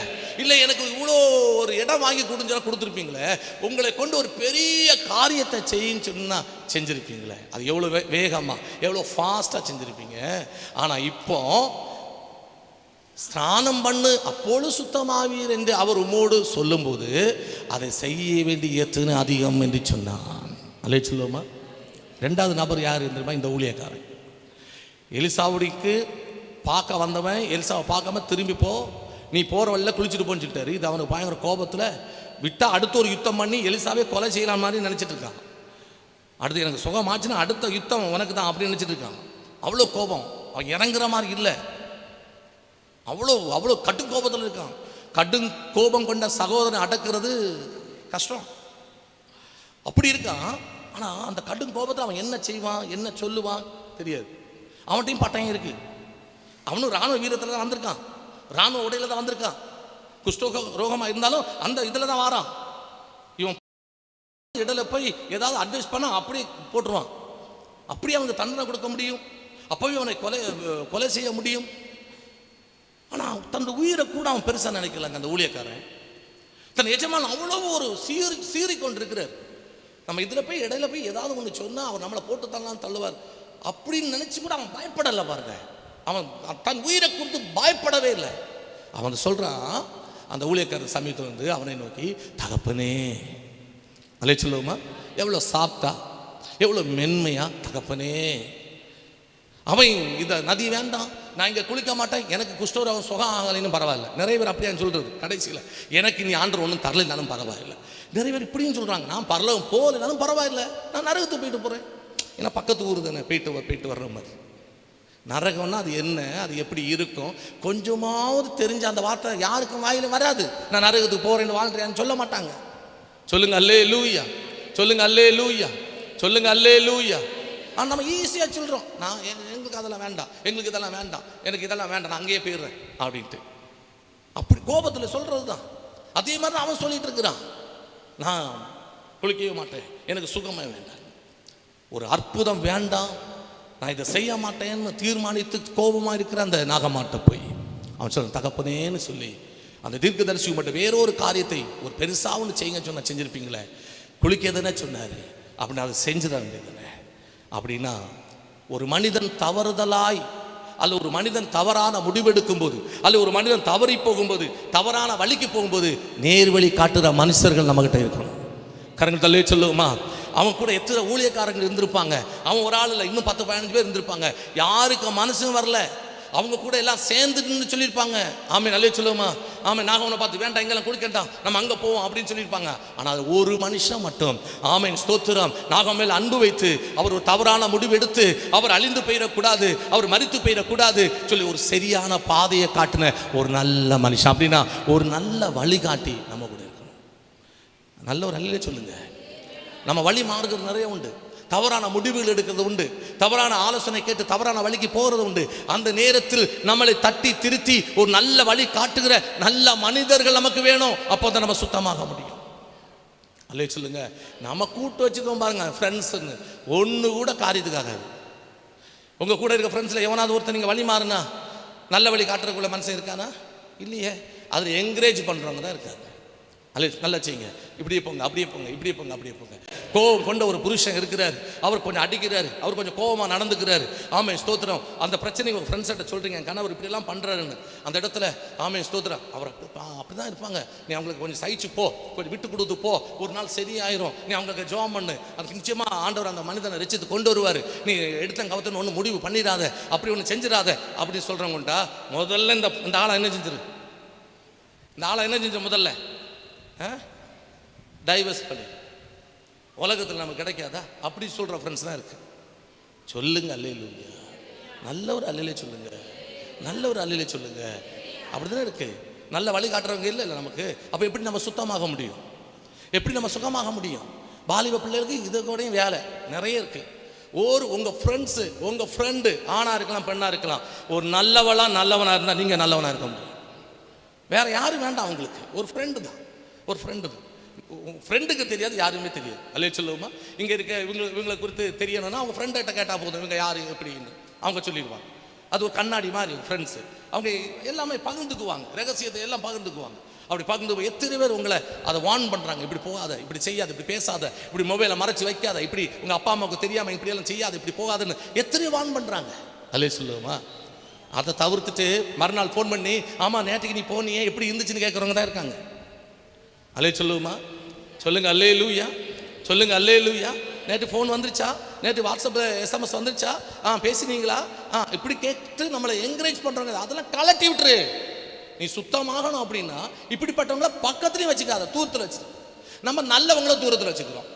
[SPEAKER 1] இல்லை எனக்கு இவ்வளோ ஒரு இடம் வாங்கி கொடுஞ்சனா கொடுத்துருப்பீங்களே, உங்களை கொண்டு ஒரு பெரிய காரியத்தை செய்யின்னு சொன்னா செஞ்சுருப்பீங்களே, அது எவ்வளோ வேகமாக எவ்வளோ ஃபாஸ்ட்டாக செஞ்சுருப்பீங்க. ஆனால் இப்போ ஸ்நானம் பண்ணு அப்போது சுத்தமாவீர் என்று அவர் உம்மோடு சொல்லும்போது அதை செய்ய வேண்டிய எத்தனை அதிகம் என்று சொன்னான். அல்லே சொல்லுவோமா. 2வது நபர் யார் என்றுமா, இந்த ஊழியக்காரன். எலிசாவுடிக்கு பார்க்க வந்தவன் எலிசாவை பார்க்காம திரும்பி போ, நீ போகிற வழியில் குளிச்சுட்டு போன்னு சொல்லிட்டாரு. இது அவனுக்கு பயங்கர கோபத்தில் விட்டால் அடுத்த ஒரு யுத்தம் பண்ணி எலிசாவே கொலை செய்யலாம் மாதிரி நினச்சிட்டு இருக்கான். அடுத்து எனக்கு சுகமாச்சுன்னா அடுத்த யுத்தம் உனக்கு தான் அப்படின்னு நினச்சிட்டு இருக்கான். அவ்வளோ கோபம், அவன் இறங்குற மாதிரி இல்லை, அவ்வளோ அவ்வளோ கடும் கோபத்தில் இருக்கான். கடும் கோபம் கொண்ட சகோதரனை அடக்கிறது கஷ்டம், அப்படி இருக்கான். ஆனால் அந்த கடும் கோபத்தில் அவன் என்ன செய்வான், என்ன சொல்லுவான் தெரியாது. அவன்கிட்டையும் பட்டயம் இருக்கு, அவனும் இராணுவ வீரத்தில் தான் வந்திருக்கான், இராணுவ உடையில தான் வந்திருக்கான். குஷ்டோக ரோகமாக இருந்தாலும் அந்த இதில் தான் வாரான். இவன் இடல போய் ஏதாவது அட்வைஸ் பண்ண அப்படியே போட்டுருவான், அப்படியே அவனுக்கு தண்டனை கொடுக்க முடியும், அப்போவே அவனை கொலை செய்ய முடியும். ஆனால் தன் உயிரை கூட அவன் பெருசாக நினைக்கலாங்க. அந்த ஊழியக்காரன் தன் எஜமான் அவ்வளோ ஒரு சீறி கொண்டிருக்கிறார். நம்ம இதில் போய் இடையில போய் ஏதாவது ஒன்று சொன்னால் அவர் நம்மளை போட்டு தள்ளலாம் தள்ளுவார் அப்படின்னு நினச்சி கூட அவன் பயப்படலை பாருங்க. அவன் தன் உயிரை கொடுத்து பயப்படவே இல்லை. அவன் சொல்கிறான், அந்த ஊழியக்காரர் சமயத்தில் வந்து அவனை நோக்கி, தகப்பனே, அலே சொல்லுவோமா, எவ்வளோ சாப்பிட்டா, எவ்வளோ மென்மையா, தகப்பனே. அவன் இதை நதி வேண்டாம், நான் இங்கே குளிக்க மாட்டேன், எனக்கு குஷ்டரோகம் சுகம் ஆகலைன்னு பரவாயில்ல. நிறைய பேர் அப்படியான்னு சொல்கிறது. கடைசியில் எனக்கு நீ ஆண்டவர் ஒன்றும் தரலைனாலும் பரவாயில்லை. நிறைய பேர் இப்படியும் சொல்கிறாங்க, நான் பரலோகம் போகலைனாலும் பரவாயில்ல, நான் நரகத்துக்கு போயிட்டு போகிறேன். ஏன்னா பக்கத்து ஊர் தானே, போயிட்டு வர்ற மாதிரி. நரகம்னா அது என்ன, அது எப்படி இருக்கும், கொஞ்சமாவது தெரிஞ்ச அந்த வார்த்தை யாருக்கும் வாயில வராது. நான் நரகத்துக்கு போகிறேன்னு வாழ்றேன்னு சொல்ல மாட்டாங்க. சொல்லுங்க அல்லேலூயா, சொல்லுங்க அல்லேலூயா, சொல்லுங்க அல்லேலூயா. ஆனால் நம்ம ஈஸியாக சொல்கிறோம், நான் எங்களுக்கு அதெல்லாம் வேண்டாம், எங்களுக்கு இதெல்லாம் வேண்டாம், எனக்கு இதெல்லாம் வேண்டாம், நான் அங்கேயே போயிடுறேன் அப்படின்ட்டு. அப்படி கோபத்தில் சொல்கிறது தான். அதே மாதிரி தான் அவன் சொல்லிட்டு இருக்கிறான், நான் குளிக்கவே மாட்டேன், எனக்கு சுகமே வேண்டாம், ஒரு அற்புதம் வேண்டாம், நான் இதை செய்ய மாட்டேன்னு தீர்மானித்து கோபமாக இருக்கிற அந்த நாகமாட்ட போய் அவன் சொல்ல, தகப்பனேன்னு சொல்லி அந்த தீர்க்கதரிசி மட்டும் வேறொரு காரியத்தை ஒரு பெருசாக ஒன்று செய்யுங்க சொன்ன செஞ்சுருப்பீங்களே, குளிக்கதுன்னு சொன்னார் அப்படின்னு அதை செஞ்சுதான் வேண்டியதுன்னு. அப்படின்னா ஒரு மனிதன் தவறுதலாய் அல்ல ஒரு மனிதன் தவறான முடிவெடுக்கும் போது, அல்ல ஒரு மனிதன் தவறி போகும்போது, தவறான வழிக்கு போகும்போது நேர்வழி காட்டுற மனுஷர்கள் நம்மகிட்ட இருக்கணும். கரங்கள் தள்ளி சொல்லுவோமா? அவன் கூட எத்தனை ஊழியக்காரங்கள் இருந்திருப்பாங்க, அவன் ஒரு ஆள் இல்லை, இன்னும் 10-15 பேர் இருந்திருப்பாங்க. யாருக்கு மனசும் வரல, அவங்க கூட எல்லாம் சேர்ந்துன்னு சொல்லியிருப்பாங்க. ஆமே, நல்லே சொல்லுவோமா? ஆமே, நாங்கள் அவனை பார்த்து வேண்டாம், இங்கெல்லாம் குடிக்கண்டாம், நம்ம அங்கே போவோம் அப்படின்னு சொல்லியிருப்பாங்க. ஆனால் ஒரு மனுஷன் மட்டும், ஆமேன் ஸ்தோத்திரம், நாகம் மேல் அன்பு வைத்து அவர் ஒரு தவறான முடிவு எடுத்து அவர் அழிந்து போயிடக்கூடாது, அவர் மரித்து போயிடக்கூடாது சொல்லி ஒரு சரியான பாதையை காட்டின ஒரு நல்ல மனுஷன். அப்படின்னா ஒரு நல்ல வழிகாட்டி நம்ம கூட இருக்கணும். நல்ல ஒரு நல்ல சொல்லுங்க. நம்ம வழி மாறுகிறது நிறைய உண்டு, தவறான முடிவுகள் எடுக்கிறது உண்டு, தவறான ஆலோசனை கேட்டு தவறான வழிக்கு போகிறது உண்டு. அந்த நேரத்தில் நம்மளை தட்டி திருத்தி ஒரு நல்ல வழி காட்டுகிற நல்ல மனிதர்கள் நமக்கு வேணும். அப்போ தான் நம்ம சுத்தமாக முடியும். அல்லே சொல்லுங்க. நம்ம கூட்டு வச்சுக்கோம் பாருங்க ஃப்ரெண்ட்ஸுங்க, ஒன்று கூட காரியத்துக்காக. உங்கள் கூட இருக்க ஃப்ரெண்ட்ஸில் எவனாவது ஒருத்தர் நீங்கள் வழி மாறுனா நல்ல வழி காட்டுறதுக்குள்ள மனுஷன் இருக்கானா? இல்லையே. அதில் என்கரேஜ் பண்ணுறவங்க தான் இருக்காங்க. அல்ல, நல்லா செய்யுங்க, இப்படியே போங்க, அப்படியே போங்க, இப்படியே போங்க, அப்படியே போங்க. கோபம் கொண்ட ஒரு புருஷன் இருக்கிறார், அவர் கொஞ்சம் அடிக்கிறாரு, அவர் கொஞ்சம் கோபமாக நடந்துக்கிறாரு. ஆமே ஸ்தோத்திரம். அந்த பிரச்சனை ஒரு ஃப்ரெண்ட்ஸ்கிட்ட சொல்கிறீங்க, என் கணவர் இப்படிலாம் பண்ணுறாருன்னு. அந்த இடத்துல ஆமே ஸ்தோத்திரம், அவர் அப்படி தான் இருப்பாங்க. நீ அவங்களுக்கு கொஞ்சம் சகிச்சு போ, கொஞ்சம் விட்டு கொடுத்து போ, ஒரு நாள் சரியாயிரும், நீ அவங்களுக்கு ஜெபம் பண்ணு, அதுக்கு நிச்சயமாக ஆண்டவர் அந்த மனிதனை ரட்சித்து கொண்டு வருவார். நீ எடுத்த கவத்தன்னு ஒன்று முடிவு பண்ணிடாத, அப்படி ஒன்று செஞ்சிடாத அப்படின்னு சொல்கிறவங்கண்டா முதல்ல இந்த ஆளை என்ன செஞ்சிரு, இந்த ஆளை என்ன செஞ்ச முதல்ல டைவர்ஸ் பண்ணி, உலகத்தில் நமக்கு கிடைக்காதா அப்படி சொல்கிற ஃப்ரெண்ட்ஸ் தான் இருக்குது. சொல்லுங்க அல்லேலூயா, நல்ல ஒரு அல்லையிலே சொல்லுங்க, நல்ல ஒரு அல்லையிலே சொல்லுங்க. அப்படி தானே இருக்குது. நல்ல வழி காட்டுறவங்க இல்லை நமக்கு. அப்போ எப்படி நம்ம சுத்தமாக முடியும், எப்படி நம்ம சுகமாக முடியும்? வாலிப பிள்ளைகளுக்கு இது கூடயும் வேலை நிறைய இருக்குது. உங்கள் ஃப்ரெண்ட்ஸு, உங்கள் ஃப்ரெண்டு ஆணாக இருக்கலாம் பெண்ணாக இருக்கலாம், ஒரு நல்லவனாக இருந்தால் நீங்கள் நல்லவனாக இருக்க முடியும். வேறு யாரும் வேண்டாம் அவங்களுக்கு. ஒரு ஃப்ரெண்டு தான், ஒரு ஃப்ரெண்டு தான். ஃப்ரெண்டுக்கு தெரியாது, யாருமே தெரியாது. அல்லே சொல்லுவோமா? இங்கே இருக்க இவங்களை குறித்து தெரியணும்னா அவங்க ஃப்ரெண்ட்கிட்ட கேட்டால் போதும், இவங்க யார் எப்படின்னு அவங்க சொல்லிடுவாங்க. அது ஒரு கண்ணாடி மாதிரி ஃப்ரெண்ட்ஸு. அவங்க எல்லாமே பகிர்ந்துக்குவாங்க, ரகசியத்தை எல்லாம் பகிர்ந்துக்குவாங்க. அப்படி பகிர்ந்து எத்தனை பேர் உங்களை அதை வார்ன் பண்ணுறாங்க, இப்படி போகாத, இப்படி செய்யாத, இப்படி பேசாத, இப்படி மொபைலை மறைச்சி வைக்காத, இப்படி உங்கள் அப்பா அம்மாவுக்கு தெரியாமல் இப்படியெல்லாம் செய்யாத, இப்படி போகாதுன்னு எத்தனை வார்ன் பண்ணுறாங்க. அல்லே சொல்லுவோமா? அதை தவிர்த்துட்டு மறுநாள் ஃபோன் பண்ணி, ஆமாம் நேற்றுக்கு நீ போனியே எப்படி இருந்துச்சுன்னு கேட்குறவங்க தான் இருக்காங்க. அல்லே சொல்லுவோமா? சொல்லுங்க அல்லேலூயா, சொல்லுங்க அல்லேலூயா. நேற்று ஃபோன் வந்துருச்சா, நேற்று வாட்ஸ்அப்பில் SMS வந்துருச்சா, பேசினீங்களா, இப்படி கேட்டு நம்மளை என்கரேஜ் பண்ணுறவங்க. அதெல்லாம் கலட்டி விட்டுரு. நீ சுத்தமாகணும் அப்படின்னா இப்படிப்பட்டவங்கள பக்கத்துலேயும் வச்சுக்காத, தூரத்தில் வச்சுரு. நம்ம நல்லவங்கள தூரத்தில் வச்சுக்கிறோம்.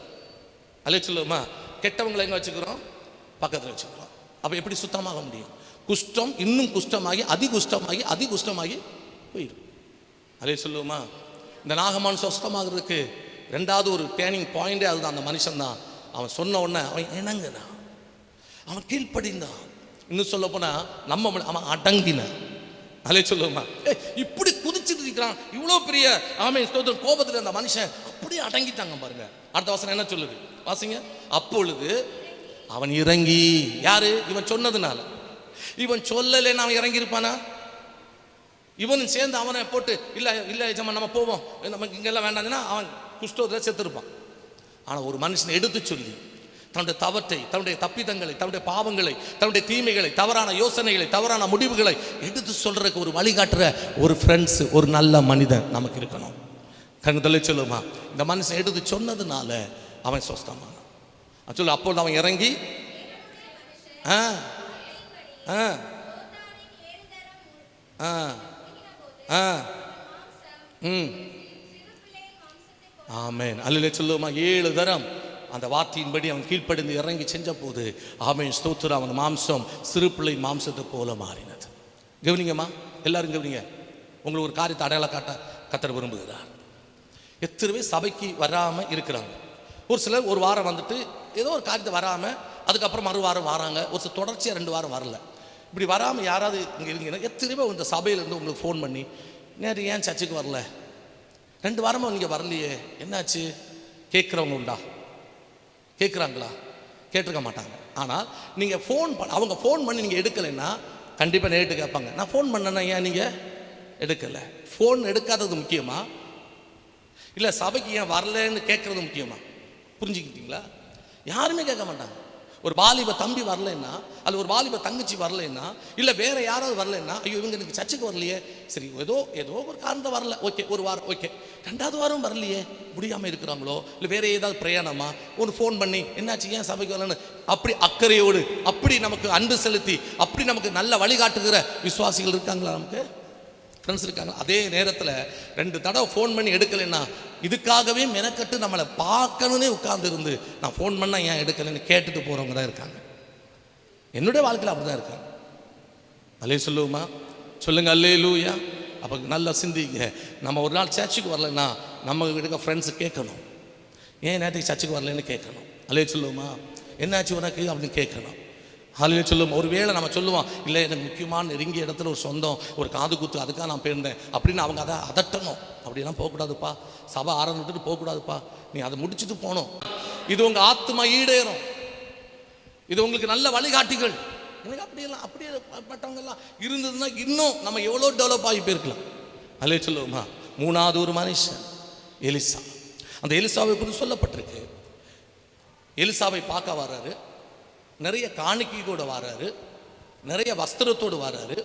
[SPEAKER 1] அல்லே சொல்லுவோமா? கெட்டவங்களை எங்கே வச்சுக்கிறோம்? பக்கத்தில் வச்சுக்கிறோம். அப்போ எப்படி சுத்தமாக முடியும்? குஷ்டம் இன்னும் குஷ்டமாகி அதிகுஷ்டமாகி போயிடும். அல்லே சொல்லுவோமா? இந்த நாகமான் சுத்தமாகிறதுக்கு 2வது ஒரு டேர்னிங் பாயிண்டே அதுதான். அந்த மனுஷன் தான். அவன் சொன்ன உடனே அவன் இணங்குனா, அவன் கீழ்ப்படிந்தான். இன்னும் சொல்ல போனா அவன் அடங்கினான். அதே சொல்லுமா? இப்படி குதிச்சுட்டு இருக்கிறான், இவ்வளோ பெரிய ஆமே ஸ்தோத்திரம் கோபத்தில் அந்த மனுஷன் அப்படியே அடங்கிட்டாங்க பாருங்க. அடுத்த வசனம் என்ன சொல்லுது வாசிங்க. அப்பொழுது அவன் இறங்கி, யாரு? இவன் சொன்னதுனால. இவன் சொல்லலைன்னு அவன் இறங்கி இருப்பானா? இவனும் சேர்ந்து அவனை போட்டு இல்லை எஜமா நம்ம போவோம், நமக்கு இங்கெல்லாம் வேண்டாம்னா அவன் குஷ்டத்தில் செத்துருப்பான். ஆனால் ஒரு மனுஷனை எடுத்து சொல்லி தன்னுடைய தவற்றை, தன்னுடைய தப்பிதங்களை, தன்னுடைய பாவங்களை, தன்னுடைய தீமைகளை, தவறான யோசனைகளை, தவறான முடிவுகளை எடுத்து சொல்றதுக்கு ஒரு வழிகாட்டுற ஒரு ஃப்ரெண்ட்ஸ், ஒரு நல்ல மனிதன் நமக்கு இருக்கணும். கண்ணுதலை சொல்லுமா, இந்த மனுஷன் எடுத்து சொன்னதுனால அவன் சொஸ்தமான சொல்லு. அப்போது அவன் இறங்கி ஆமேன் அல்லேலூயா சொல்லுமா. 7 தரம் அந்த வார்த்தையின்படி அவன் கீழ்ப்படிந்து இறங்கி செஞ்ச போது ஆமேன் ஸ்தோத்திரம், அவன் மாம்சம் சிறு பிள்ளை மாம்சத்தை போல மாறினது. கவனிங்கம்மா, எல்லாரும் கவனிங்க. உங்களுக்கு ஒரு காரியத்தை அடையாள காட்ட கர்த்தர் விரும்புகிறார். எத்தனை பேர் சபைக்கு வராமல் இருக்கிறாங்க. ஒரு சிலர் ஒரு வாரம் வந்துட்டு ஏதோ ஒரு காரியத்தை வராமல் அதுக்கப்புறம் மறுவாரம் வராங்க. ஒரு சில தொடர்ச்சியாக 2 வாரம் வரல. இப்படி வராமல் யாராவது இங்கே இருந்தீங்கன்னா எத்தனை பேர் இந்த சபையிலேருந்து உங்களுக்கு ஃபோன் பண்ணி நேற்று ஏன் சர்ச்சுக்கு வரல, 2 வாரமாக நீங்கள் வரலையே, என்னாச்சு கேட்குறவங்க உண்டா? கேட்குறாங்களா? கேட்டிருக்க மாட்டாங்க. ஆனால் நீங்கள் அவங்க ஃபோன் பண்ணி நீங்கள் எடுக்கலைன்னா கண்டிப்பாக நேரிட்டு கேட்பாங்க, நான் ஃபோன் பண்ணேன்னா ஏன் நீங்கள் எடுக்கலை? ஃபோன் எடுக்காதது முக்கியமா இல்லை சபைக்கு ஏன் வரலன்னு கேட்குறது முக்கியமா? புரிஞ்சுக்கிட்டீங்களா? யாருமே கேட்க மாட்டாங்க. ஒரு வாலிப தம்பி வரலைன்னா, அது ஒரு வாலிப தங்கச்சி வரலைன்னா, இல்லை வேற யாராவது வரலைன்னா, ஐயோ இவங்க எனக்கு சர்ச்சுக்கு வரலையே, சரி ஏதோ ஒரு காரணத்தை வரல, ஓகே ஒரு வாரம் ஓகே, 2வது வாரம் வரலையே, முடியாமல் இருக்கிறாங்களோ இல்லை வேற ஏதாவது பிரயாணமா, ஒரு ஃபோன் பண்ணி என்னாச்சு ஏன் சபைக்கு வரலன்னு அப்படி அக்கறையோடு அப்படி நமக்கு அன்பு செலுத்தி அப்படி நமக்கு நல்ல வழிகாட்டுகிற விசுவாசிகள் இருக்காங்களா? நமக்கு ஃப்ரெண்ட்ஸ் இருக்காங்க. அதே நேரத்தில் 2 தடவை ஃபோன் பண்ணி எடுக்கலைன்னா இதுக்காகவே மெனக்கட்டு நம்மளை பார்க்கணுன்னே உட்கார்ந்து இருந்து நான் ஃபோன் பண்ணால் ஏன் எடுக்கலைன்னு கேட்டுட்டு போகிறவங்க தான் இருக்காங்க. என்னுடைய வாழ்க்கையில் அப்படி தான் இருக்காங்க. அல்லே சொல்லுவோமா, சொல்லுங்க அல்லேலூயா. அப்போ நல்லா சிந்திங்க. நம்ம ஒரு நாள் சர்ச்சுக்கு வரலைன்னா நம்ம இருக்க ஃப்ரெண்ட்ஸு கேட்கணும், ஏன் நேற்றுக்கு சர்ச்சுக்கு வரலன்னு கேட்கணும். அல்லே சொல்லுவோமா, என்னாச்சு உனக்கு அப்படின்னு கேட்கணும். ஹல்லேலூயா சொல்லுவோம். ஒரு வேளை நம்ம சொல்லுவோம், இல்லை எனக்கு முக்கியமான நெருங்கிய இடத்துல ஒரு சொந்தம், ஒரு காது குத்து, அதுக்காக நான் போயிருந்தேன் அப்படின்னு அவங்க அதை அதட்டணும். அப்படிலாம் போகக்கூடாதுப்பா, சபை ஆரம்பிச்சுட்டு போகக்கூடாதுப்பா, நீ அதை முடிச்சுட்டு போகணும். இது உங்கள் ஆத்மா ஈடேறும், இது உங்களுக்கு நல்ல வழிகாட்டிகள். எனக்கு அப்படியெல்லாம் அப்படியே பட்டவங்கெல்லாம் இருந்ததுன்னா இன்னும் நம்ம எவ்வளோ டெவலப் ஆகி போயிருக்கலாம். ஹல்லேலூயா சொல்லுவோமா. 3வது ஒரு மனுஷன் எலிசா. அந்த எலிசாவை குறித்து சொல்லப்பட்டிருக்கு. எலிசாவை பார்க்க வர்றாரு, நிறைய காணிக்கையோடு வராரு, நிறைய வஸ்திரத்தோடு வராரு.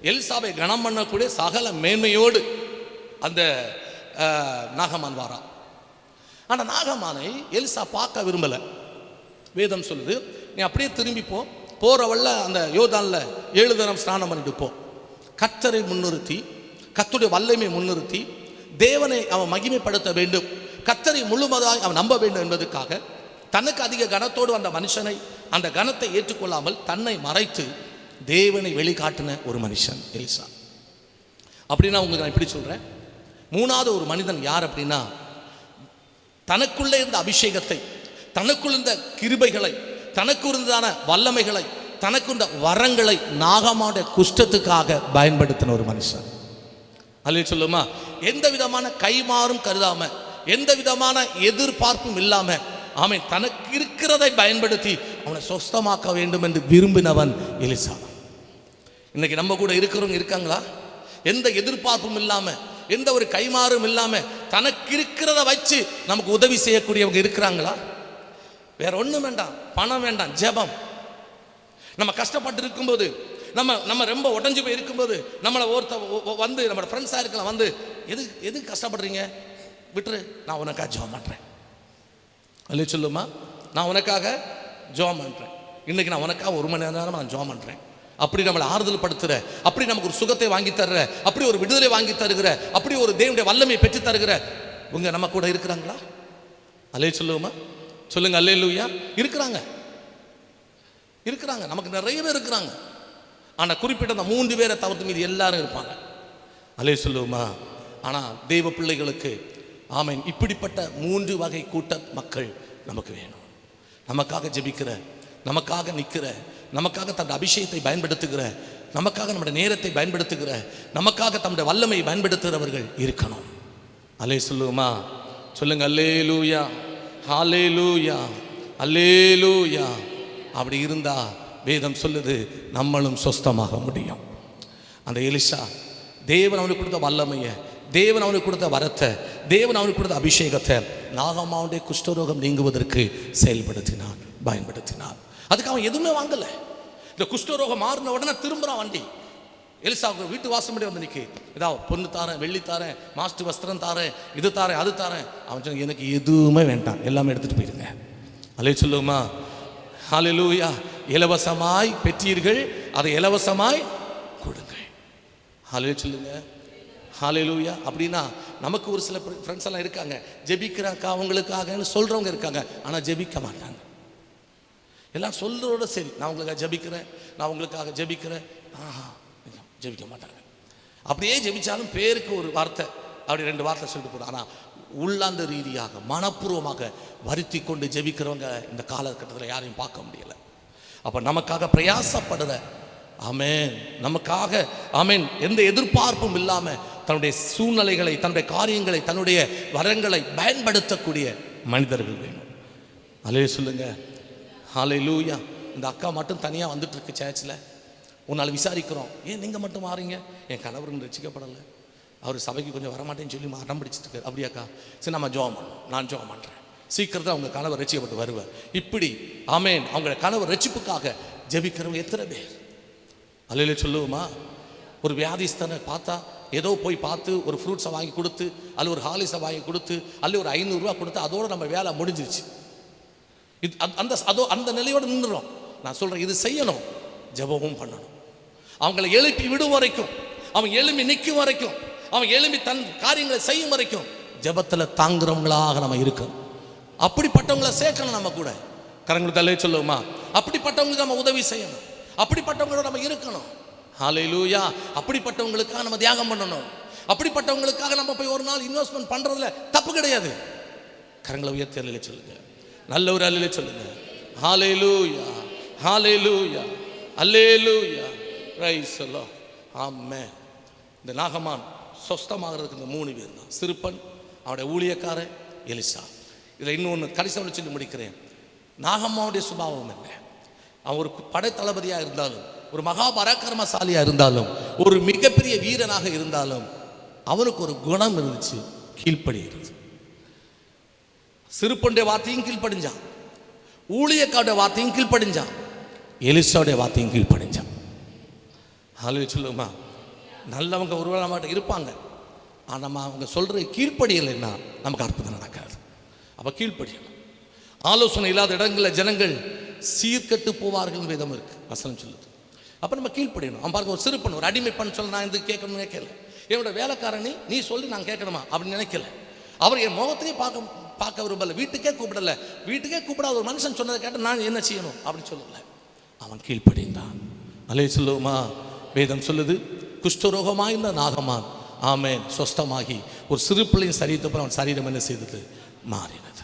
[SPEAKER 1] எலிசாவை கனம் பண்ணக்கூடிய சகல மேன்மையோடு அந்த நாகமான் வாரா. ஆனால் நாகமானை எலிசா பார்க்க விரும்பலை. வேதம் சொல்லுது, நீ அப்படியே திரும்பி போகிறவள்ள அந்த யோர்தானில் 7 தரம் ஸ்நானம் பண்ணிட்டு போ. கர்த்தரை முன்னிறுத்தி, கர்த்தருடைய வல்லமை முன்னிறுத்தி தேவனை அவன் மகிமைப்படுத்த வேண்டும், கர்த்தரை முழுவதாக அவன் நம்ப வேண்டும் என்பதற்காக தனக்கு அதிக கனத்தோடு அந்த மனுஷனை அந்த கனத்தை ஏற்றுக்கொள்ளாமல் தன்னை மறைத்து தேவனை வெளிக்காட்டின ஒரு மனுஷன் எலிசா. அப்படின்னா உங்களுக்கு நான் இப்படி சொல்கிறேன், 3வது ஒரு மனிதன் யார் அப்படின்னா, தனக்குள்ளே இருந்த அபிஷேகத்தை, தனக்குள்ள இருந்த கிருபைகளை, தனக்கு இருந்ததான வல்லமைகளை, தனக்கு இருந்த வரங்களை நாகமாவுடைய குஷ்டத்துக்காக பயன்படுத்தின ஒரு மனுஷன். அல்லே சொல்லுமா. எந்த விதமான கைமாறும் கருதாம, எந்த விதமான எதிர்பார்ப்பும் இல்லாம அவன் தனக்கு இருக்கிறதை பயன்படுத்தி அவனை சொஸ்தமாக்க வேண்டும் என்று விரும்பினவன் எலிசா. இன்னைக்கு நம்ம கூட இருக்கிறவங்க இருக்காங்களா? எந்த எதிர்பார்ப்பும் இல்லாம, எந்த ஒரு கைமாறும் இல்லாம தனக்கு இருக்கிறத வச்சு நமக்கு உதவி செய்யக்கூடியவங்க இருக்கிறாங்களா? வேற ஒன்றும் வேண்டாம், பணம் வேண்டாம், ஜெபம். நம்ம கஷ்டப்பட்டு இருக்கும்போது, நம்ம ரொம்ப உடஞ்சு போய் இருக்கும்போது நம்மளை வந்து நம்மளோட ஃப்ரெண்ட்ஸாக இருக்கலாம் வந்து, எதுக்கு கஷ்டப்படுறீங்க, விட்டுரு, நான் உனக்காக ஜெபம் பண்ணுறேன். அல்லே சொல்லுமா, நான் உனக்காக ஜெபம் பண்ணுறேன், இன்னைக்கு நான் உனக்காக 1 மணி நேரம் நான் ஜெபம் பண்ணுறேன். அப்படி நம்மளை ஆறுதல் படுத்துகிற, அப்படி நமக்கு ஒரு சுகத்தை வாங்கி தருகிற, அப்படி ஒரு விடுதலை வாங்கி தருகிற, அப்படி ஒரு தேவனுடைய வல்லமையை பெற்று தருகிற உங்க நம்ம கூட இருக்கிறாங்களா? அல்லே சொல்லுவோமா, சொல்லுங்க அல்லேலூயா. இருக்கிறாங்க, நமக்கு நிறைய பேர் இருக்கிறாங்க. ஆனால் குறிப்பிட்ட அந்த 3 பேரை தவிர்த்து மீது எல்லாரும் இருப்பாங்க. அல்லே சொல்லுவோமா. ஆனால் தெய்வ பிள்ளைகளுக்கு ஆமேன், இப்படிப்பட்ட 3 வகை கூட்ட மக்கள் நமக்கு வேணும். நமக்காக ஜெபிக்கிற, நமக்காக நிற்கிற, நமக்காக தன்னுடைய அபிஷேகத்தை பயன்படுத்துகிற, நமக்காக நம்முடைய நேரத்தை பயன்படுத்துகிற, நமக்காக தம்முடைய வல்லமையை பயன்படுத்துகிறவர்கள் இருக்கணும். அல்லே சொல்லுவோமா, சொல்லுங்க அல்லேலூயா, ஹல்லேலூயா, அல்லேலூயா. அப்படி இருந்தா வேதம் சொல்லுது நம்மளும் சொஸ்தமாக முடியும். அந்த எலிசா தேவன் அவனுக்கு கொடுத்த வல்லமையை, தேவன் அவனுக்கு கொடுத்த வரத்தை, தேவன் அவனுக்கு கொடுத்த அபிஷேகத்தை நாகமாவுடைய குஷ்டரோகம் நீங்குவதற்கு செயல்படுத்தினான். பயன்படுத்தினார். அதுக்கு அவன் எதுவுமே வாங்கல. இந்த குஷ்டரோகம் மாறின உடனே திரும்புறான் வண்டி. எலிசா வீட்டு வாசப்படி வந்து நிற்க, ஏதாவது பொண்ணு தாரேன், வெள்ளி தாரேன், மாஸ்டர் வஸ்திரம் தாரேன், இது தாரேன், அது தாரேன். அவன் சொன்ன, எனக்கு எதுவுமே வேண்டாம், எல்லாமே எடுத்துட்டு போயிருங்க. அல்லே சொல்லுமா, ஹல்லேலூயா. இலவசமாய் பெற்றீர்கள், அதை இலவசமாய் கொடுங்கள். ஹல்லே சொல்லுங்க, ஹல்லேலூயா. அப்படின்னா நமக்கு ஒரு சில ஃப்ரெண்ட்ஸ் எல்லாம் இருக்காங்க, ஜெபிக்கிறாக்கா அவங்களுக்காகன்னு சொல்றவங்க இருக்காங்க, ஆனால் ஜெபிக்க மாட்டாங்க. எல்லாம் சொல்றதோட சரி, நான் உங்களுக்காக ஜெபிக்கிறேன், நான் உங்களுக்காக ஜெபிக்கிறேன், ஜெபிக்க மாட்டாங்க. அப்படியே ஜெபிச்சாலும் பேருக்கு ஒரு வார்த்தை, அப்படி 2 வார்த்தை சொல்லிட்டு போதும். ஆனால் உள்ளாந்த ரீதியாக மனப்பூர்வமாக வருத்தி கொண்டு ஜெபிக்கிறவங்க இந்த காலகட்டத்தில் யாரையும் பார்க்க முடியல. அப்போ நமக்காக பிரயாசப்படுற, ஆமேன், நமக்காக ஆமேன், எந்த எதிர்பார்ப்பும் இல்லாமல் தன்னுடைய சூழ்நிலைகளை, தன்னுடைய காரியங்களை, தன்னுடைய வரங்களை பயன்படுத்தக்கூடிய மனிதர்கள் வேணும். அல்லே சொல்லுங்க, ஹல்லேலூயா. இந்த அக்கா மட்டும் தனியாக வந்துட்டு இருக்கு சர்ச்சில். உன்னால் விசாரிக்கிறோம், ஏன் நீங்கள் மட்டும் மாறீங்க? என் கணவர் ரட்சிக்கப்படலை, அவர் சபைக்கு கொஞ்சம் வரமாட்டேன்னு சொல்லி அடம் பிடிச்சிட்டு இருக்காரு. அப்படியாக்கா, சரி நம்ம ஜெபம் பண்ணோம், நான் ஜெபம் பண்ணுறேன், சீக்கிரத்தில் அவங்க கணவர் ரட்சிக்கப்பட்டு வருவார். இப்படி ஆமேன், அவங்க கணவர் ரட்சிப்புக்காக ஜெபிக்கிறவங்க எத்தனை பேர்? அல்லேலூயா சொல்லுவோமா? ஒரு வியாதிஸ்தனை பார்த்தா ஏதோ போய் பார்த்து ஒரு ஃப்ரூட்ஸை வாங்கி கொடுத்து, அல்ல ஒரு ஹாலிஸை வாங்கி கொடுத்து, அல்ல ஒரு 500 ரூபா கொடுத்து, அதோடு நம்ம வேலை முடிஞ்சிருச்சு. இது அந்த நிலையோடு நின்றுடும். நான் சொல்கிறேன், இது செய்யணும், ஜெபமும் பண்ணணும். அவங்களை எழுப்பி விடும் வரைக்கும், அவன் எழுப்பி நிற்கும் வரைக்கும், அவன் எழுப்பி தன் காரியங்களை செய்யும் வரைக்கும் ஜெபத்தில் தாங்குறவங்களாக நம்ம இருக்கணும். அப்படிப்பட்டவங்களை சேர்க்கணும் நம்ம கூட. கரங்களை தள்ளே சொல்லுவோமா? அப்படிப்பட்டவங்களுக்கு நம்ம உதவி செய்யணும், அப்படிப்பட்டவங்களோட நம்ம இருக்கணும். ஹல்லேலூயா. அப்படிப்பட்டவங்களுக்காக நம்ம தியாகம் பண்ணணும், அப்படிப்பட்டவங்களுக்காக நம்ம போய் ஒரு நாள் இன்வெஸ்ட்மெண்ட் பண்ணுறதுல தப்பு கிடையாது. கரங்களை உயர்த்தி அல்லேலூயா சொல்லுங்க, நல்ல ஒரு அல்லேலூயா சொல்லுங்க. ஹல்லேலூயா, ஹல்லேலூயா, அல்லேலூயா, பிரைஸ் தி லார்ட், ஆமென். இந்த நாகமான் சொஸ்தமாகிறதுக்கு இந்த 3 பேர் தான். சிறுப்பன், அவனுடைய ஊழியக்காரன் எலிசா. இதில் இன்னொன்று கடைசியாக சொல்லி முடிக்கிறேன். நாகம்மாவுடைய சுபாவம் என்ன? அவன் ஒரு படைத்தளபதியாக இருந்தாலும், ஒரு மகா பராக்கிரமசாலியாக இருந்தாலும், ஒரு மிகப்பெரிய வீரனாக இருந்தாலும், அவனுக்கு ஒரு குணம் இருந்துச்சு, கீழ்ப்படிகிறது. சிறுப்பனுடைய வார்த்தையும் கீழ்ப்படிஞ்சான், ஊழியக்காருடைய வார்த்தையும் கீழ்ப்படிஞ்சான், எலிசாவுடைய வார்த்தையும் கீழ்ப்படிஞ்சான். ஹல்லேலூயா சொல்லுமா? நல்லவங்க ஒருவேளை நம்மகிட்ட இருப்பாங்க, ஆனால் நம்ம அவங்க சொல்கிற கீழ்ப்படியலைன்னா நமக்கு அற்புதம் நடக்காது. அப்போ கீழ்ப்படியணும். ஆலோசனை இல்லாத இடங்களில் ஜனங்கள் சீர்கட்டு போவார்கள் வேதம் இருக்கு, வசனம் சொல்லுது. அப்போ நம்ம கீழ்ப்படியணும். அவன் பாருங்க, ஒரு சிறுப்பன், ஒரு அடிமை பண்ண சொல்ல நான் இது கேட்கணும்னு நினைக்கல, என்னோட வேலைக்காரனி நீ சொல்லி நான் கேட்கணுமா அப்படின்னு நினைக்கல. அவர் என் முகத்தையே பார்க்க விரும்பல, வீட்டுக்கே கூப்பிடல, வீட்டுக்கே கூப்பிடாத ஒரு மனுஷன் சொன்னதை கேட்டு நான் என்ன செய்யணும் அப்படின்னு சொல்லல. அவன் கீழ்ப்படிந்தான். அல்லே சொல்லுவோமா? வேதம் சொல்லுது, குஷ்டரோகமாக இருந்த நாகமான் ஆமேன் சொஸ்தமாகி ஒரு சிறு பிள்ளையின் சரீரத்தை அவன் சரீரம் என்ன செய்தது? மாறினது.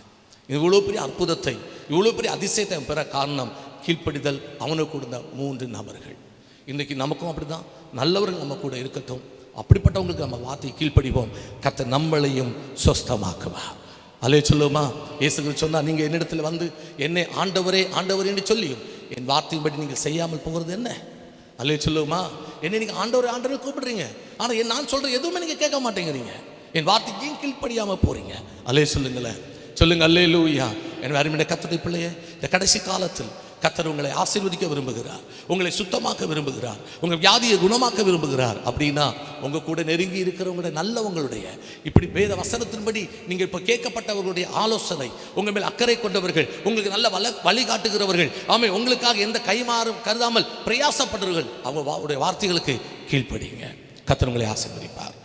[SPEAKER 1] இவ்வளோ பெரிய அற்புதத்தை, இவ்வளோ பெரிய அதிசயத்தை பெற காரணம் கீழ்ப்படிதல். அவனுக்கு கொடுத்த 3 நபர்கள். இன்றைக்கி நமக்கும் அப்படி தான், நல்லவர்கள் நம்ம கூட இருக்கட்டும், அப்படிப்பட்டவங்களுக்கு நம்ம வார்த்தை கீழ்ப்படிவோம், கர்த்தர் நம்மளையும் சொஸ்தமாக்குவார். அல்லே சொல்லுமா? இயேசு சொன்னால், நீங்கள் என்னிடத்தில் வந்து என்னை ஆண்டவரே ஆண்டவரே என்று சொல்லியும் என் வார்த்தையின்படி நீங்கள் செய்யாமல் போகிறது என்ன? அல்லே சொல்லுமா? என்னை நீங்கள் ஆண்டவர் ஆண்டவரை கூப்பிடுறீங்க, ஆனால் நான் சொல்கிற எதுவுமே நீங்கள் கேட்க மாட்டேங்கிறீங்க, என் வார்த்தைக்கும் கீழ்ப்படியாமல் போகிறீங்க. அல்லே சொல்லுங்களேன், சொல்லுங்க அல்லேலூயா. என் அருமையான கர்த்தருடைய பிள்ளையே, இந்த கடைசி காலத்தில் கர்த்தர் உங்களை ஆசீர்வதிக்க விரும்புகிறார், உங்களை சுத்தமாக்க விரும்புகிறார், உங்கள் வியாதியை குணமாக்க விரும்புகிறார். அப்படின்னா உங்கள் கூட நெருங்கி இருக்கிறவங்களுடைய நல்லவங்களுடைய இப்படி வேத வசனத்தின்படி நீங்கள் இப்போ கேட்கப்பட்டவர்களுடைய ஆலோசனை, உங்கள் மேல் அக்கறை கொண்டவர்கள், உங்களுக்கு நல்ல வழிகாட்டுகிறவர்கள், ஆமே, உங்களுக்காக எந்த கைமாறும் கருதாமல் பிரயாசப்படுறவர்கள், அவங்களுடைய வார்த்தைகளுக்கு கீழ்ப்படிங்க. கர்த்தர் உங்களை ஆசீர்வதிப்பார்.